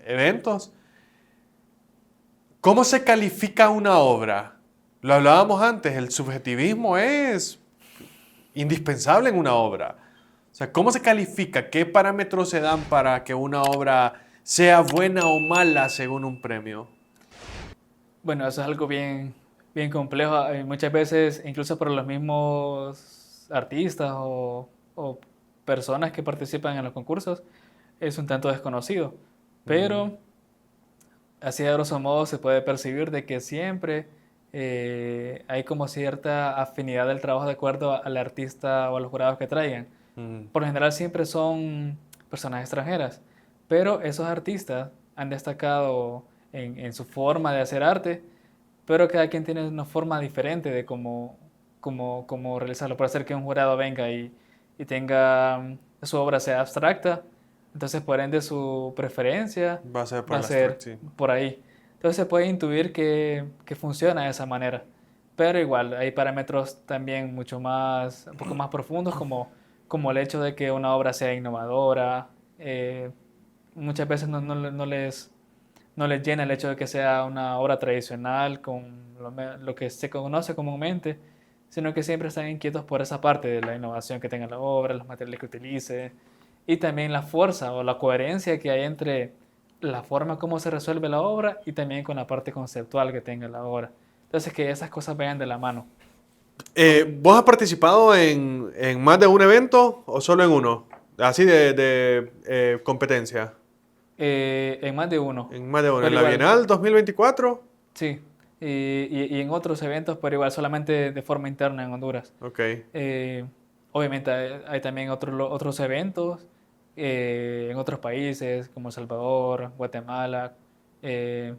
eventos. ¿Cómo se califica una obra? Lo hablábamos antes, el subjetivismo es indispensable en una obra. O sea, ¿cómo se califica? ¿Qué parámetros se dan para que una obra sea buena o mala según un premio? Bueno, eso es algo bien complejo. Muchas veces, incluso para los mismos artistas o personas que participan en los concursos, es un tanto desconocido. Mm, Pero así de grosso modo se puede percibir de que siempre hay como cierta afinidad del trabajo de acuerdo al artista o a los jurados que traigan. mm, Por lo general siempre son personas extranjeras, pero esos artistas han destacado en su forma de hacer arte, pero cada quien tiene una forma diferente de cómo realizarlo. Puede ser que un jurado venga y tenga su obra sea abstracta, entonces por ende su preferencia va a ser va por a el ser abstract, sí. por ahí. Entonces se puede intuir que funciona de esa manera. Pero igual, hay parámetros también mucho más, un poco más profundos, como el hecho de que una obra sea innovadora. Muchas veces no les llena el hecho de que sea una obra tradicional con lo que se conoce comúnmente, sino que siempre están inquietos por esa parte de la innovación que tenga la obra, los materiales que utilice. y también la fuerza o la coherencia que hay entre la forma como se resuelve la obra y también con la parte conceptual que tenga la obra. Entonces, que esas cosas vayan de la mano. ¿Vos has participado en más de un evento o solo en uno? Así de competencia. En más de uno. En más de uno. Pero ¿En la igual, Bienal 2024? sí. Y en otros eventos, pero igual solamente de forma interna en Honduras. Ok. Eh, Obviamente hay también otros eventos en otros países como El Salvador, Guatemala, eh,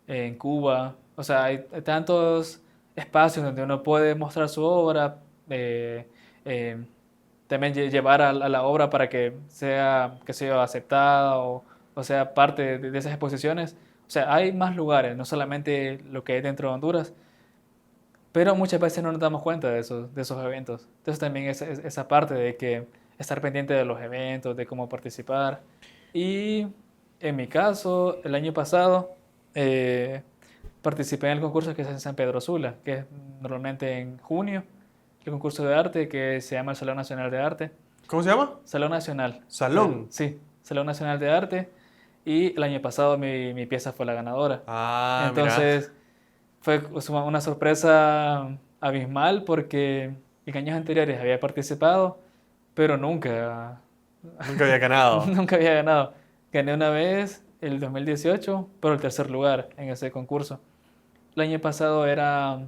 en Cuba. O sea, hay tantos espacios donde uno puede mostrar su obra, eh, también llevar a la obra para que sea aceptada o sea parte de esas exposiciones. O sea, hay más lugares, no solamente lo que hay dentro de Honduras, pero muchas veces no nos damos cuenta de esos eventos. Entonces también esa parte de que estar pendiente de los eventos, de cómo participar. Y en mi caso, el año pasado eh, participé en el concurso que se hace en San Pedro Sula, que es normalmente en junio, el concurso de arte que se llama el Salón Nacional de Arte. ¿Cómo se llama? Salón Nacional. Salón. Sí, Salón Nacional de Arte. Y el año pasado mi pieza fue la ganadora. Ah, mira. Entonces fue una sorpresa abismal porque en años anteriores había participado, pero nunca, Nunca había ganado. nunca había ganado. Gané una vez, el 2018, pero el tercer lugar en ese concurso. El año pasado era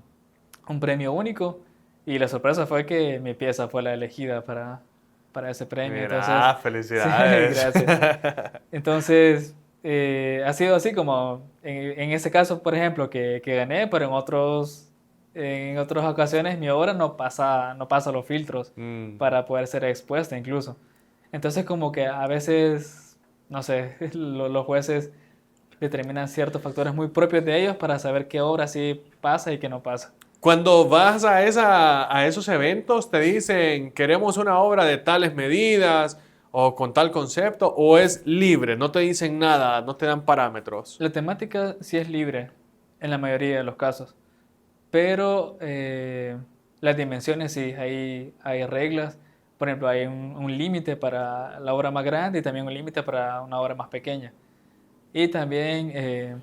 un premio único y la sorpresa fue que mi pieza fue la elegida para ese premio. Entonces, Mira, sí, felicidades. gracias. Entonces, ha sido así como en ese caso, por ejemplo, que gané, pero en otras ocasiones mi obra no pasa los filtros Mm. para poder ser expuesta incluso. Entonces, como que a veces, no sé, los jueces determinan ciertos factores muy propios de ellos para saber qué obra sí pasa y qué no pasa. Cuando vas a esos eventos, te dicen, queremos una obra de tales medidas o con tal concepto, o es libre, no te dicen nada, no te dan parámetros. La temática sí es libre en la mayoría de los casos, pero las dimensiones sí, hay reglas. Por ejemplo, hay un límite para la obra más grande y también un límite para una obra más pequeña. Y también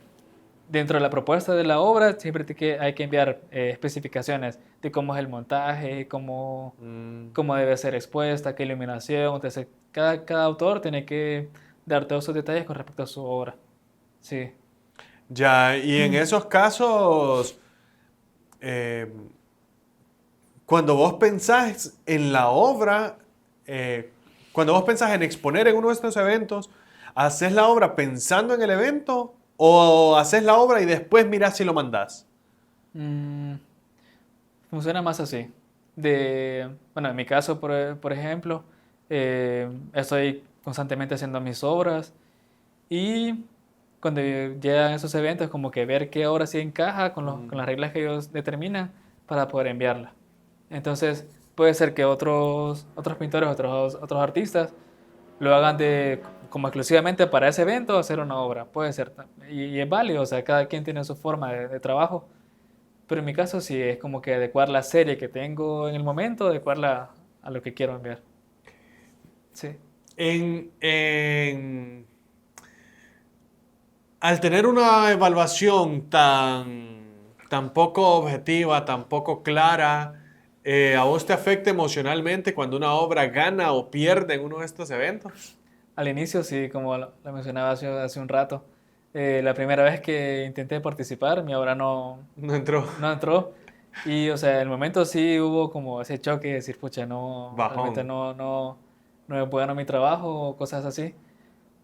dentro de la propuesta de la obra siempre hay que enviar especificaciones de cómo es el montaje, Mm. cómo debe ser expuesta, qué iluminación. Entonces, cada autor tiene que dar todos esos detalles con respecto a su obra. Sí. Ya, y en esos casos, eh, cuando vos pensás en la obra, eh, cuando vos pensás en exponer en uno de estos eventos, ¿haces la obra pensando en el evento o haces la obra y después mirás si lo mandás? Mm, Funciona más así. Bueno, en mi caso, por ejemplo, estoy constantemente haciendo mis obras y cuando llegan esos eventos, como que ver qué obra sí encaja con las reglas que ellos determinan para poder enviarla. Entonces, puede ser que otros pintores, otros artistas lo hagan como exclusivamente para ese evento, hacer una obra. Puede ser. Y es válido, o sea, cada quien tiene su forma de trabajo. Pero en mi caso sí es como que adecuar la serie que tengo en el momento, adecuarla a lo que quiero enviar. Sí. En, al tener una evaluación tan poco objetiva, tan poco clara, ¿a vos te afecta emocionalmente cuando una obra gana o pierde en uno de estos eventos? Al inicio sí, como lo mencionaba hace un rato. La primera vez que intenté participar, mi obra No entró. no entró. Y, o sea, en el momento sí hubo como ese choque de decir, pucha, no, realmente Bajón. no me puedo ganar mi trabajo o cosas así.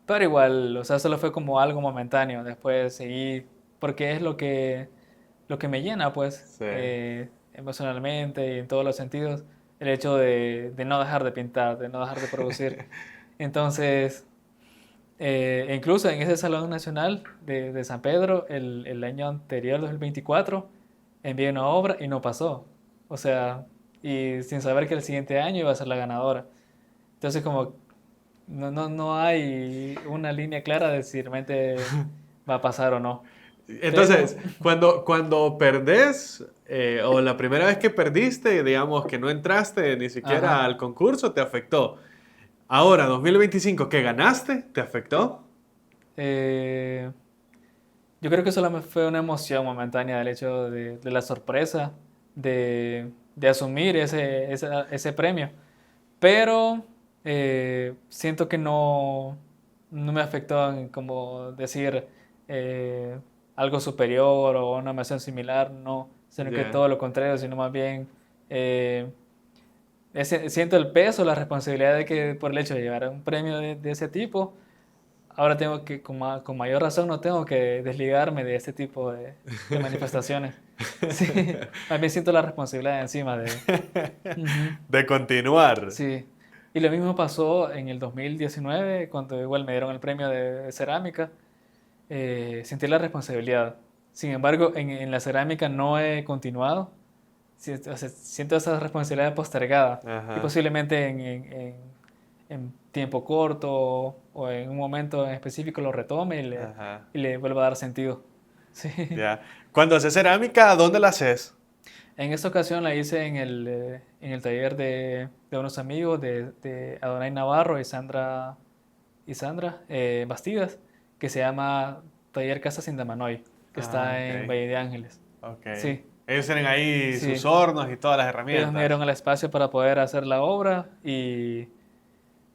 Pero igual, o sea, solo fue como algo momentáneo. Después seguí, porque es lo que me llena, pues, Sí. emocionalmente y en todos los sentidos, el hecho de no dejar de pintar, de no dejar de producir. Entonces, incluso en ese Salón Nacional de San Pedro, el año anterior, 2024, envié una obra y no pasó. O sea, y sin saber que el siguiente año iba a ser la ganadora. Entonces, como no hay una línea clara de si realmente va a pasar o no. Pero Entonces, cuando perdés, o la primera vez que perdiste, digamos que no entraste ni siquiera ajá. al concurso, te afectó. Ahora, 2025, ¿qué ganaste? ¿Te afectó? Eh, yo creo que solo me fue una emoción momentánea el hecho de la sorpresa de asumir ese premio. Pero siento que no me afectó en como decir eh, algo superior o una emoción similar, no, sino que Ya. todo lo contrario, sino más bien eh, siento el peso, la responsabilidad de que por el hecho de llevar un premio de ese tipo, ahora tengo que, con mayor razón, no tengo que desligarme de este tipo de manifestaciones. Sí, más bien siento la responsabilidad encima de... Ujú. De continuar. Sí, y lo mismo pasó en el 2019, cuando igual me dieron el premio de cerámica, sentí la responsabilidad. Sin embargo, en la cerámica no he continuado, o sea, siento esa responsabilidad postergada y Ajá, posiblemente en tiempo corto o en un momento en específico lo retome ajá. y le vuelva a dar sentido. Sí. Ya. Cuando haces cerámica, ¿dónde la haces? En esta ocasión la hice en el taller de unos amigos de Adonai Navarro y Sandra Bastidas, que se llama Taller Casa Sindamanoy, que Ah, está en ok. Valle de Ángeles. Ok. Sí, Ellos tienen ahí sus sí. hornos y todas las Ellos me herramientas. dieron el espacio para poder hacer la obra y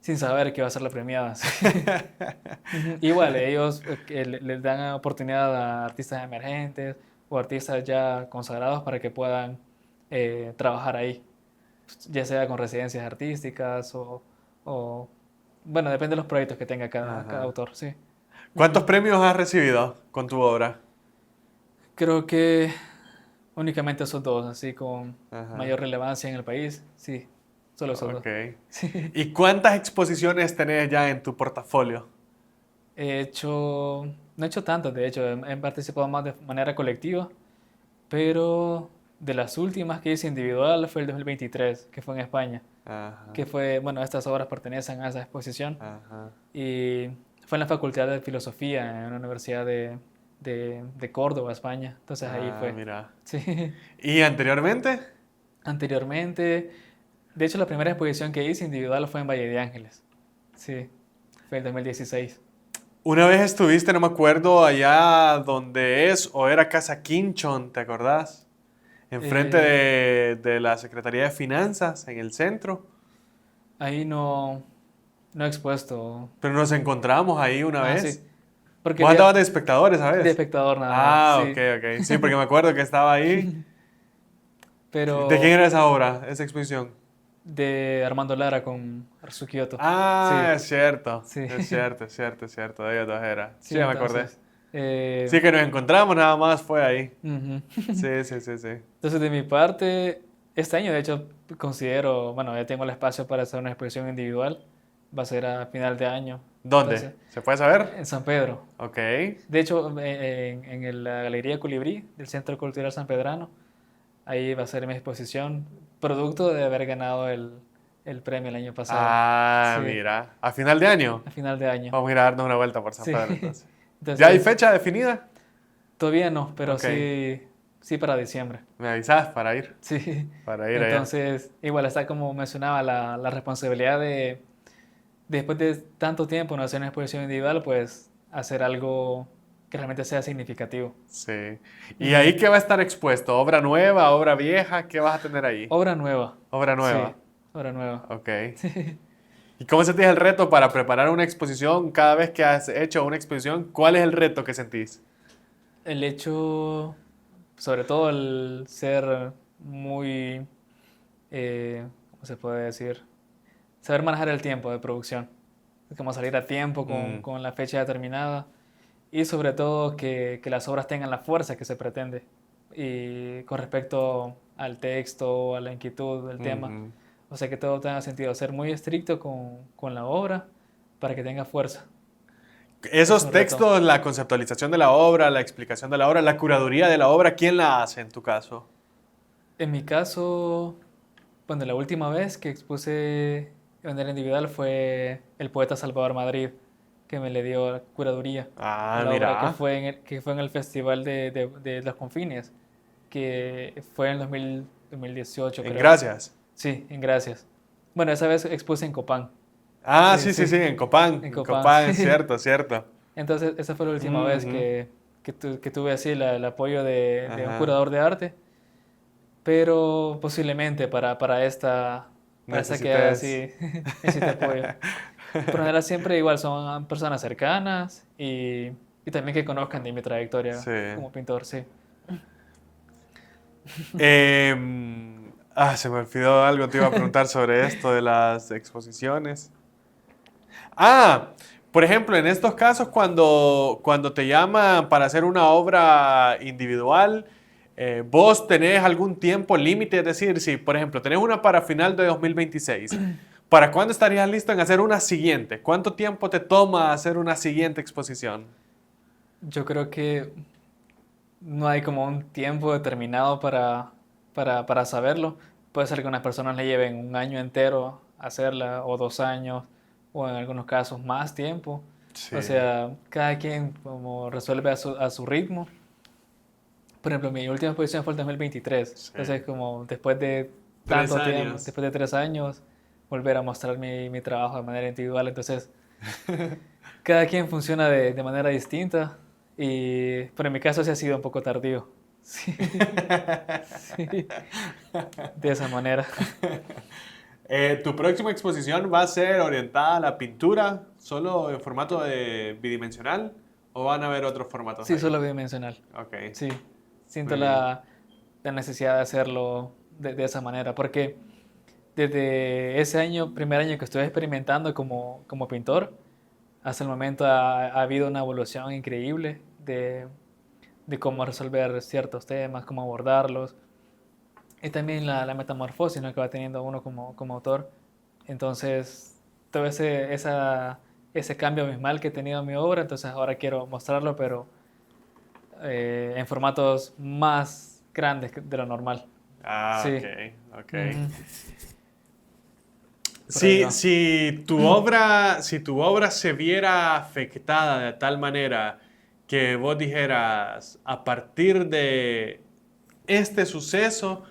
sin saber que iba a ser la premiada. Sí. Ujú. Igual, ellos que les dan oportunidad a artistas emergentes o artistas ya consagrados para que puedan trabajar ahí, ya sea con residencias artísticas o, bueno, depende de los proyectos que tenga cada Ajá. autor, sí. ¿Cuántos Ujú. premios has recibido con tu obra? Creo que únicamente esos dos, así con Ajá. mayor relevancia en el país, sí, solo esos dos. Ok. Sí. ¿Y cuántas exposiciones tenés ya en tu portafolio? No he hecho tantos, de hecho, he participado más de manera colectiva, pero de las últimas que hice individual fue el 2023, que fue en España, Ajá. que fue, bueno, estas obras pertenecen a esa exposición Ajá. y fue en la Facultad de Filosofía en una universidad de Córdoba, España. Entonces ahí Ah, fue. mira. Sí. ¿Y anteriormente? Anteriormente, de hecho, la primera exposición que hice individual fue en Valle de Ángeles. Sí, fue el 2016. Una vez estuviste, no me acuerdo, allá donde es o era Casa Quinchón, ¿te acordás? Enfrente Eh, de la Secretaría de Finanzas, en el centro. ahí no he expuesto. Pero nos encontramos ahí una Ah, sí, vez. porque Vos andabas de espectadores, de ¿sabes? espectador nada más, Ah, ok, sí. ok. Sí, porque me acuerdo que estaba ahí. Sí. ¿De quién Pero era esa obra, esa exposición? de Armando Lara con Arzu Kioto. Ah, Sí, es cierto. sí, Es cierto, es cierto, es cierto. De ellos dos era. sí, Sí, ya me acordé. entonces. Sí, que nos encontramos, nada más fue ahí. Ujú. Sí, sí, sí, sí. Entonces, de mi parte, este año, de hecho, considero, bueno, ya tengo el espacio para hacer una exposición individual. Va a ser a final de año. ¿Dónde? Entonces, ¿Se puede saber? en San Pedro. Ok. De hecho, la Galería Colibrí del Centro Cultural San Pedrano, ahí va a ser mi exposición, producto de haber ganado el premio el año pasado. Ah, Sí, mira. ¿A final de año? a final de año. Vamos a ir a darnos una vuelta por San Sí. Pedro entonces. ¿Ya hay Entonces, fecha definida? todavía no, pero Ok. sí, sí para diciembre. Me avisas para ir. Sí. Para ir allá. Entonces, igual está como mencionaba la responsabilidad después de tanto tiempo no hacer una exposición individual, pues hacer algo que realmente sea significativo. Sí. ¿Y Ujú. ahí qué va a estar expuesto? ¿Obra nueva, obra vieja? ¿Qué vas a tener ahí? Obra nueva. Obra Sí, nueva. obra nueva. Ok. ¿Y cómo sentís el reto para preparar una exposición? Cada vez que has hecho una exposición, ¿cuál es el reto que sentís? El hecho, sobre todo el ser muy, ¿cómo se puede decir? Saber manejar el tiempo de producción. Como salir a tiempo Mm, con la fecha determinada. Y sobre todo que las obras tengan la fuerza que se pretende. Y con respecto al texto, a la inquietud del tema. ujú. O sea que todo tenga sentido. Ser muy estricto con la obra para que tenga fuerza. Es Esos un reto. textos, la conceptualización de la obra, la explicación de la obra, la curaduría de la obra, ¿quién la hace en tu caso? En mi caso, bueno, la última vez que expuse de manera individual fue el poeta Salvador Madrid, que me le dio la curaduría a Ah, la obra, mira. que fue en el Festival de Los Confines, que fue en 2018, En creo. gracias. Sí, en Gracias. Bueno, esa vez expuse en Copán. Ah, Sí, sí, sí, sí, sí, en Copán. en En Copán, Copán, sí. cierto, cierto. Entonces, esa fue la última vez Ujú. que tuve así el apoyo de un Ajá. curador de arte, pero posiblemente para esta quedada Necesitas. así necesite apoyo. Y por lo general siempre igual son personas cercanas y también que conozcan de mi trayectoria Sí. como pintor, sí. Se me olvidó algo, te iba a preguntar sobre esto de las exposiciones. Ah, por ejemplo, en estos casos, cuando te llaman para hacer una obra individual, vos tenés algún tiempo límite, es decir, si por ejemplo tenés una para final de 2026, ¿para cuándo estarías listo en hacer una siguiente? ¿Cuánto tiempo te toma hacer una siguiente exposición? Yo creo que no hay como un tiempo determinado para saberlo. Puede ser que unas personas le lleven un año entero hacerla, o 2 años, o en algunos casos más tiempo. Sí, O sea, cada quien como resuelve a su ritmo. Por ejemplo, mi última exposición fue el 2023. sí. Entonces, como después de Tres tanto tiempo, años. después de 3 años, volver a mostrar mi trabajo de manera individual. Entonces, cada quien funciona de manera distinta. Pero en mi caso sí ha sido un poco tardío. Sí, sí, de esa manera. ¿Tu próxima exposición va a ser orientada a la pintura, solo en formato de bidimensional, o van a haber otros formatos Sí, ahí? solo bidimensional. Ok, Sí, siento muy bien. la necesidad de hacerlo de esa manera, porque desde ese año, primer año que estoy experimentando como pintor, hasta el momento ha habido una evolución increíble de cómo resolver ciertos temas, cómo abordarlos, y también la metamorfosis, ¿no?, que va teniendo uno como autor. Entonces, todo ese cambio abismal que he tenido en mi obra, entonces ahora quiero mostrarlo, pero en formatos más grandes de lo normal. Ah, ok, Sí, ok. ujú, por ahí Si, va. si tu obra se viera afectada de tal manera que vos dijeras, a partir de este suceso,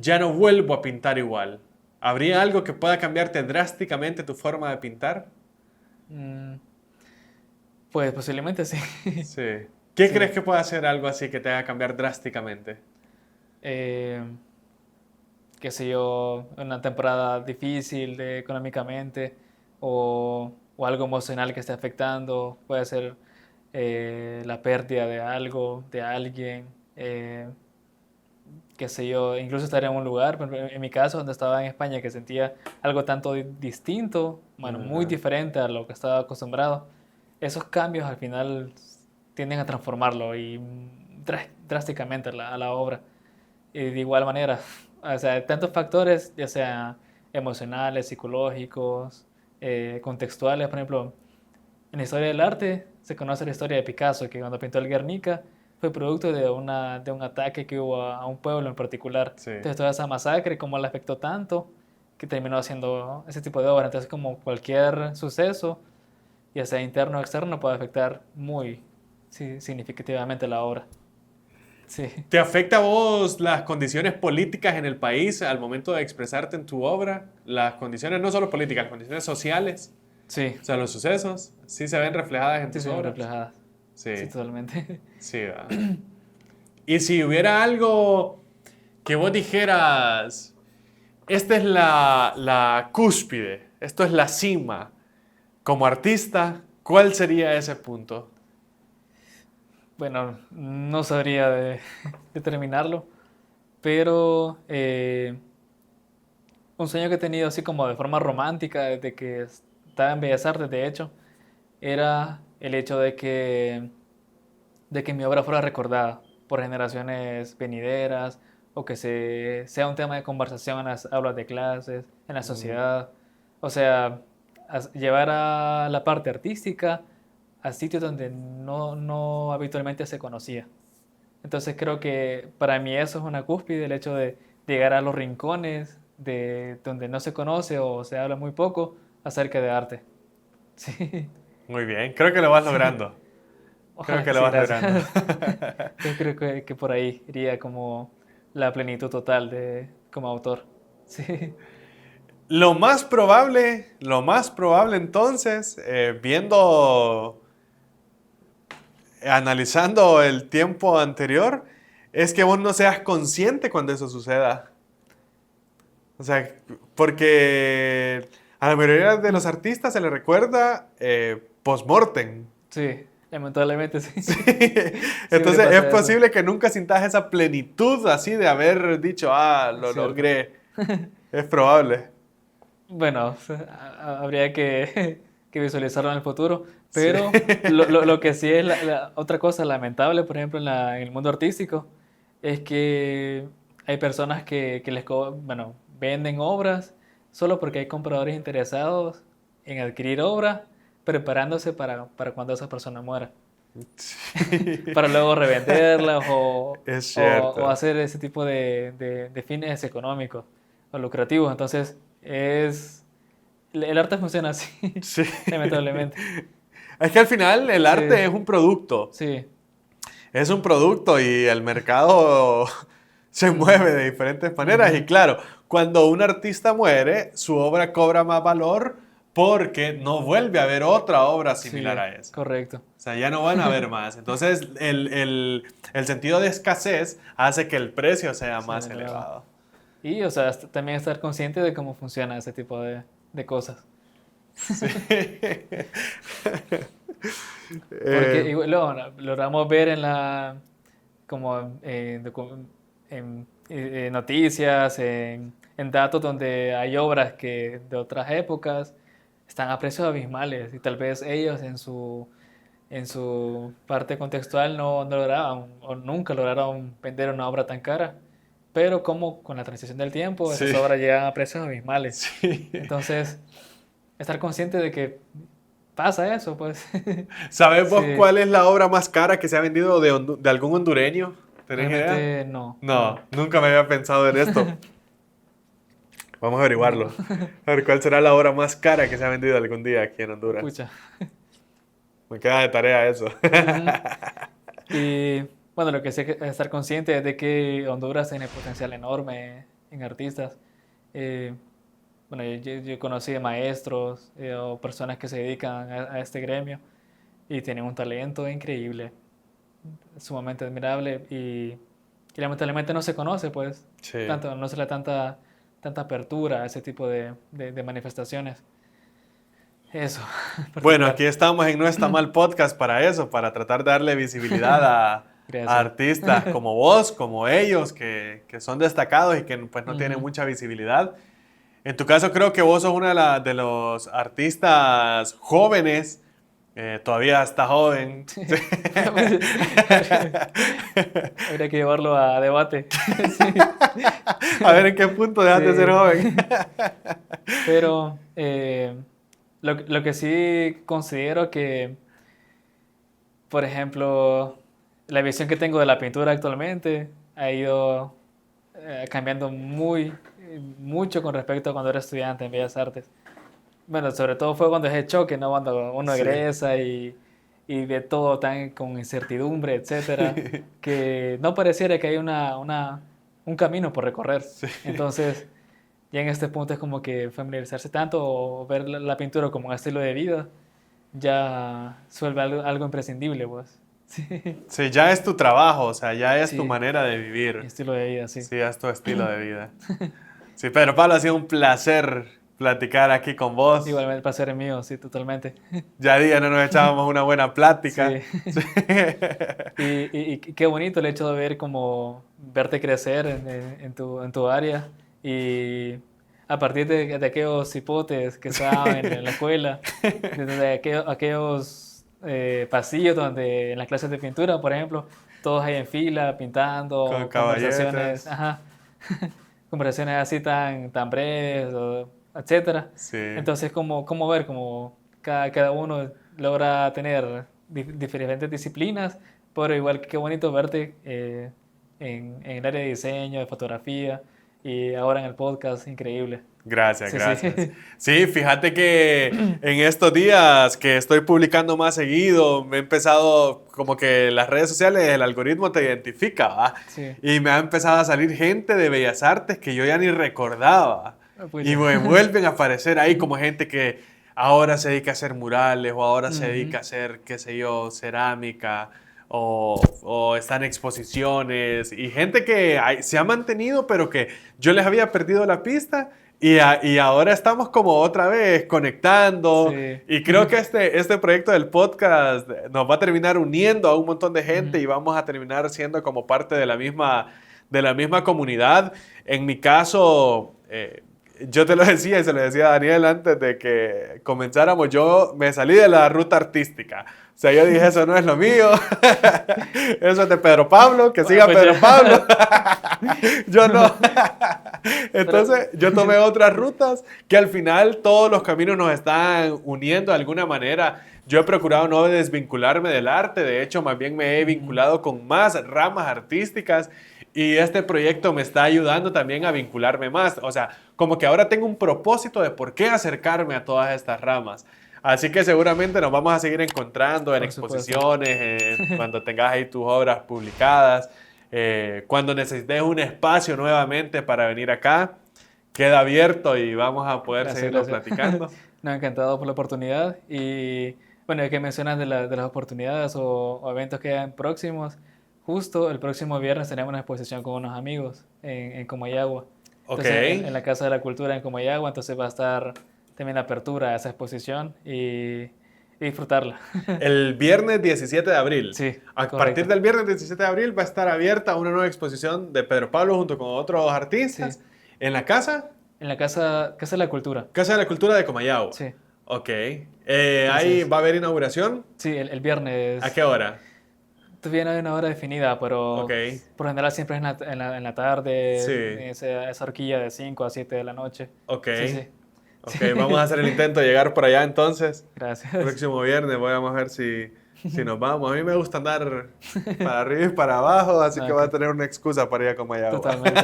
ya no vuelvo a pintar igual, ¿habría algo que pueda cambiarte drásticamente tu forma de pintar? Mm, pues posiblemente sí. Sí. ¿Qué Sí. crees que puede hacer algo así que te haga cambiar drásticamente? Eh, qué sé yo, una temporada difícil económicamente o algo emocional que esté afectando. Puede ser la pérdida de algo, de alguien. Qué sé yo, incluso estar en un lugar, por ejemplo, en mi caso, donde estaba en España, que sentía algo tanto distinto, bueno, muy Ajá. diferente a lo que estaba acostumbrado. Esos cambios al final tienden a transformarlo y drásticamente a la obra. Y de igual manera, o sea, tantos factores, ya sea emocionales, psicológicos, contextuales. Por ejemplo, en la historia del arte se conoce la historia de Picasso, que cuando pintó el Guernica fue producto de un ataque que hubo a un pueblo en particular. Sí. Entonces toda esa masacre, cómo le afectó tanto, que terminó haciendo ese tipo de obra. Entonces, como cualquier suceso, ya sea interno o externo, puede afectar muy sí, significativamente la obra. Sí. ¿Te afecta a vos las condiciones políticas en el país al momento de expresarte en tu obra? Las condiciones no solo políticas, las condiciones sociales, Sí, o sea, los sucesos, ¿sí se ven reflejadas en sí tus se ven obras? reflejadas. Sí, Sí, totalmente. sí, va. Y si hubiera algo que vos dijeras, esta es la cúspide, esto es la cima, como artista, ¿cuál sería ese punto? Bueno, no sabría determinarlo, pero un sueño que he tenido así como de forma romántica desde que estaba en Bellas Artes, de hecho, era el hecho de que mi obra fuera recordada por generaciones venideras o que sea un tema de conversación en las aulas de clases, en la Mm, sociedad. O sea, llevar a la parte artística a sitios donde no habitualmente se conocía. Entonces creo que para mí eso es una cúspide, el hecho de llegar a los rincones de donde no se conoce o se habla muy poco acerca de arte. Sí, muy bien, creo que lo vas sí. logrando. Creo Ojalá que que lo sí, vas logrando. gracias. Yo creo que por ahí iría como la plenitud total de como autor. Sí. Lo más probable entonces, analizando el tiempo anterior, es que vos no seas consciente cuando eso suceda. O sea, porque a la mayoría de los artistas se les recuerda post-mortem. Sí, lamentablemente sí. Entonces pasa es eso. posible que nunca sintas esa plenitud así de haber dicho, ah, lo Es cierto. logré. Es probable. Bueno, habría que visualizarlo en el futuro, Sí. pero lo que sí es otra cosa lamentable, por ejemplo, en el mundo artístico, es que hay personas que bueno, venden obras solo porque hay compradores interesados en adquirir obras, preparándose para cuando esa persona muera, para luego revenderlas Es o cierto. hacer ese tipo de fines económicos o lucrativos. Entonces, el arte funciona así, Sí. lamentablemente. Es que al final el Sí, arte es un producto. sí, Es un producto y el mercado se mueve de diferentes maneras. Y ujú, claro, cuando un artista muere, su obra cobra más valor porque no vuelve a haber otra obra similar sí, a esa. correcto. O sea, ya no van a haber más. Entonces, el sentido de escasez hace que el precio sea Sí, más elevado. elevado. Y, o sea, también estar consciente de cómo funciona ese tipo de cosas. Sí. Porque Eh, igual, logramos ver como noticias, en datos donde hay obras que de otras épocas están a precios abismales y tal vez ellos en su parte contextual no lograban o nunca lograron vender una obra tan cara, pero como con la transición del tiempo esas sí, obras llegan a precios abismales. sí. Entonces, estar consciente de que pasa eso, pues. ¿Sabes vos Sí, cuál es la obra más cara que se ha vendido de algún hondureño? ¿Tenés idea? realmente no, No, no, nunca me había pensado en esto. Vamos a no. averiguarlo. A ver cuál será la obra más cara que se ha vendido algún día aquí en Honduras. Pucha. Me queda de tarea eso. Ujú. Y bueno, lo que sí hay que estar consciente es de que Honduras tiene potencial enorme en artistas. Eh, bueno, yo conocí de maestros o personas que se dedican a este gremio y tienen un talento increíble, sumamente admirable y lamentablemente no se conoce, pues, Sí. no se le da tanta apertura a ese tipo de manifestaciones. Eso, en Bueno, particular. aquí estamos en No Está Mal Podcast para eso, para tratar de darle visibilidad a Gracias. artistas como vos, como ellos, que son destacados y que pues no tienen Ujú. mucha visibilidad. En tu caso creo que vos sos uno de los artistas jóvenes, todavía está joven. Pues, habría que llevarlo a debate. Sí, A ver en qué punto dejas de ser sí. joven. Pero lo que sí considero que, por ejemplo, la visión que tengo de la pintura actualmente ha ido cambiando mucho con respecto a cuando era estudiante en Bellas Artes. Bueno, sobre todo fue cuando es el choque, ¿no? Cuando uno Sí. egresa y ve todo tan con incertidumbre, etcétera, que no pareciera que hay un camino por recorrer. Sí. Entonces, ya en este punto es como que familiarizarse tanto o ver la pintura como un estilo de vida, ya se vuelve algo imprescindible, pues. Sí, Sí, ya es tu trabajo, o sea, ya es tu sí, manera de mi vivir. estilo de vida, sí. Sí, ya es tu estilo de vida. Sí, Pedro Pablo, ha sido un placer platicar aquí con vos. Igualmente el placer es mío, sí, totalmente. Ya día no nos echábamos una buena plática. Sí. Sí. Y qué bonito el hecho de ver como verte crecer en tu área y a partir de aquellos hipotes que estaban en la escuela, desde aquellos pasillos donde en las clases de pintura, por ejemplo, todos ahí en fila Con pintando, conversaciones, caballetes. ajá, conversaciones así tan breves, etcétera. Sí. Entonces, como ver como cada uno logra tener diferentes disciplinas, pero igual que qué bonito verte en el área de diseño, de fotografía y ahora en el podcast, increíble. Gracias, Sí, sí. gracias. Sí, fíjate que en estos días que estoy publicando más seguido, me he empezado como que las redes sociales, el algoritmo te identifica, ¿va? Sí. Y me ha empezado a salir gente de Bellas Artes que yo ya ni recordaba. Y vuelven a aparecer ahí como gente que ahora se dedica a hacer murales o ahora se dedica a hacer, qué sé yo, cerámica o están en exposiciones y gente que se ha mantenido pero que yo les había perdido la pista y ahora estamos como otra vez conectando Sí. y creo que este proyecto del podcast nos va a terminar uniendo a un montón de gente y vamos a terminar siendo como parte de la misma comunidad. En mi caso, yo te lo decía y se lo decía a Daniel antes de que comenzáramos, yo me salí de la ruta artística. O sea, yo dije, eso no es lo mío. Eso es de Pedro Pablo, que siga Pues Pedro ya. Pablo. Yo no. Entonces, yo tomé otras rutas que al final todos los caminos nos están uniendo de alguna manera. Yo he procurado no desvincularme del arte, de hecho, más bien me he vinculado con más ramas artísticas y este proyecto me está ayudando también a vincularme más. O sea, como que ahora tengo un propósito de por qué acercarme a todas estas ramas. Así que seguramente nos vamos a seguir encontrando en Por supuesto. exposiciones, cuando tengas ahí tus obras publicadas, cuando necesites un espacio nuevamente para venir acá, queda abierto y vamos a poder Gracias, seguirlo gracias. platicando. No, encantado por la oportunidad. Y bueno, ya que mencionas de las oportunidades o eventos que hayan próximos, justo el próximo viernes tenemos una exposición con unos amigos en Comayagua. Ok. Entonces, en la Casa de la Cultura en Comayagua, entonces va a estar también la apertura a esa exposición y disfrutarla. El viernes 17 de abril. Sí, A correcto. partir del viernes 17 de abril va a estar abierta una nueva exposición de Pedro Pablo junto con otros artistas Sí. en la casa En la Casa de la Cultura. Casa de la Cultura de Comayagua. Sí. Ok. Ahí va a haber inauguración. Sí, el viernes. ¿A qué hora? Todavía no hay una hora definida, pero Ok. por lo general siempre es en la tarde, Sí. esa horquilla de 5 a 7 de la noche. Ok. Sí, sí. Ok, vamos a hacer el intento de llegar por allá entonces. Gracias. Próximo viernes vamos a ver si nos vamos. A mí me gusta andar para arriba y para abajo, así que voy a tener una excusa para ir a Comayagua. Totalmente.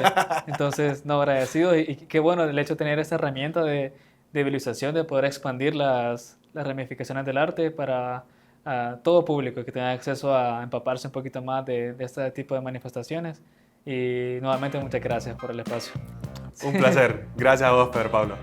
Entonces, no, agradecido y qué bueno el hecho de tener esta herramienta de visualización, de poder expandir las ramificaciones del arte para todo público que tenga acceso a empaparse un poquito más de este tipo de manifestaciones. Y nuevamente muchas gracias por el espacio. Un placer. Gracias a vos, Pedro Pablo.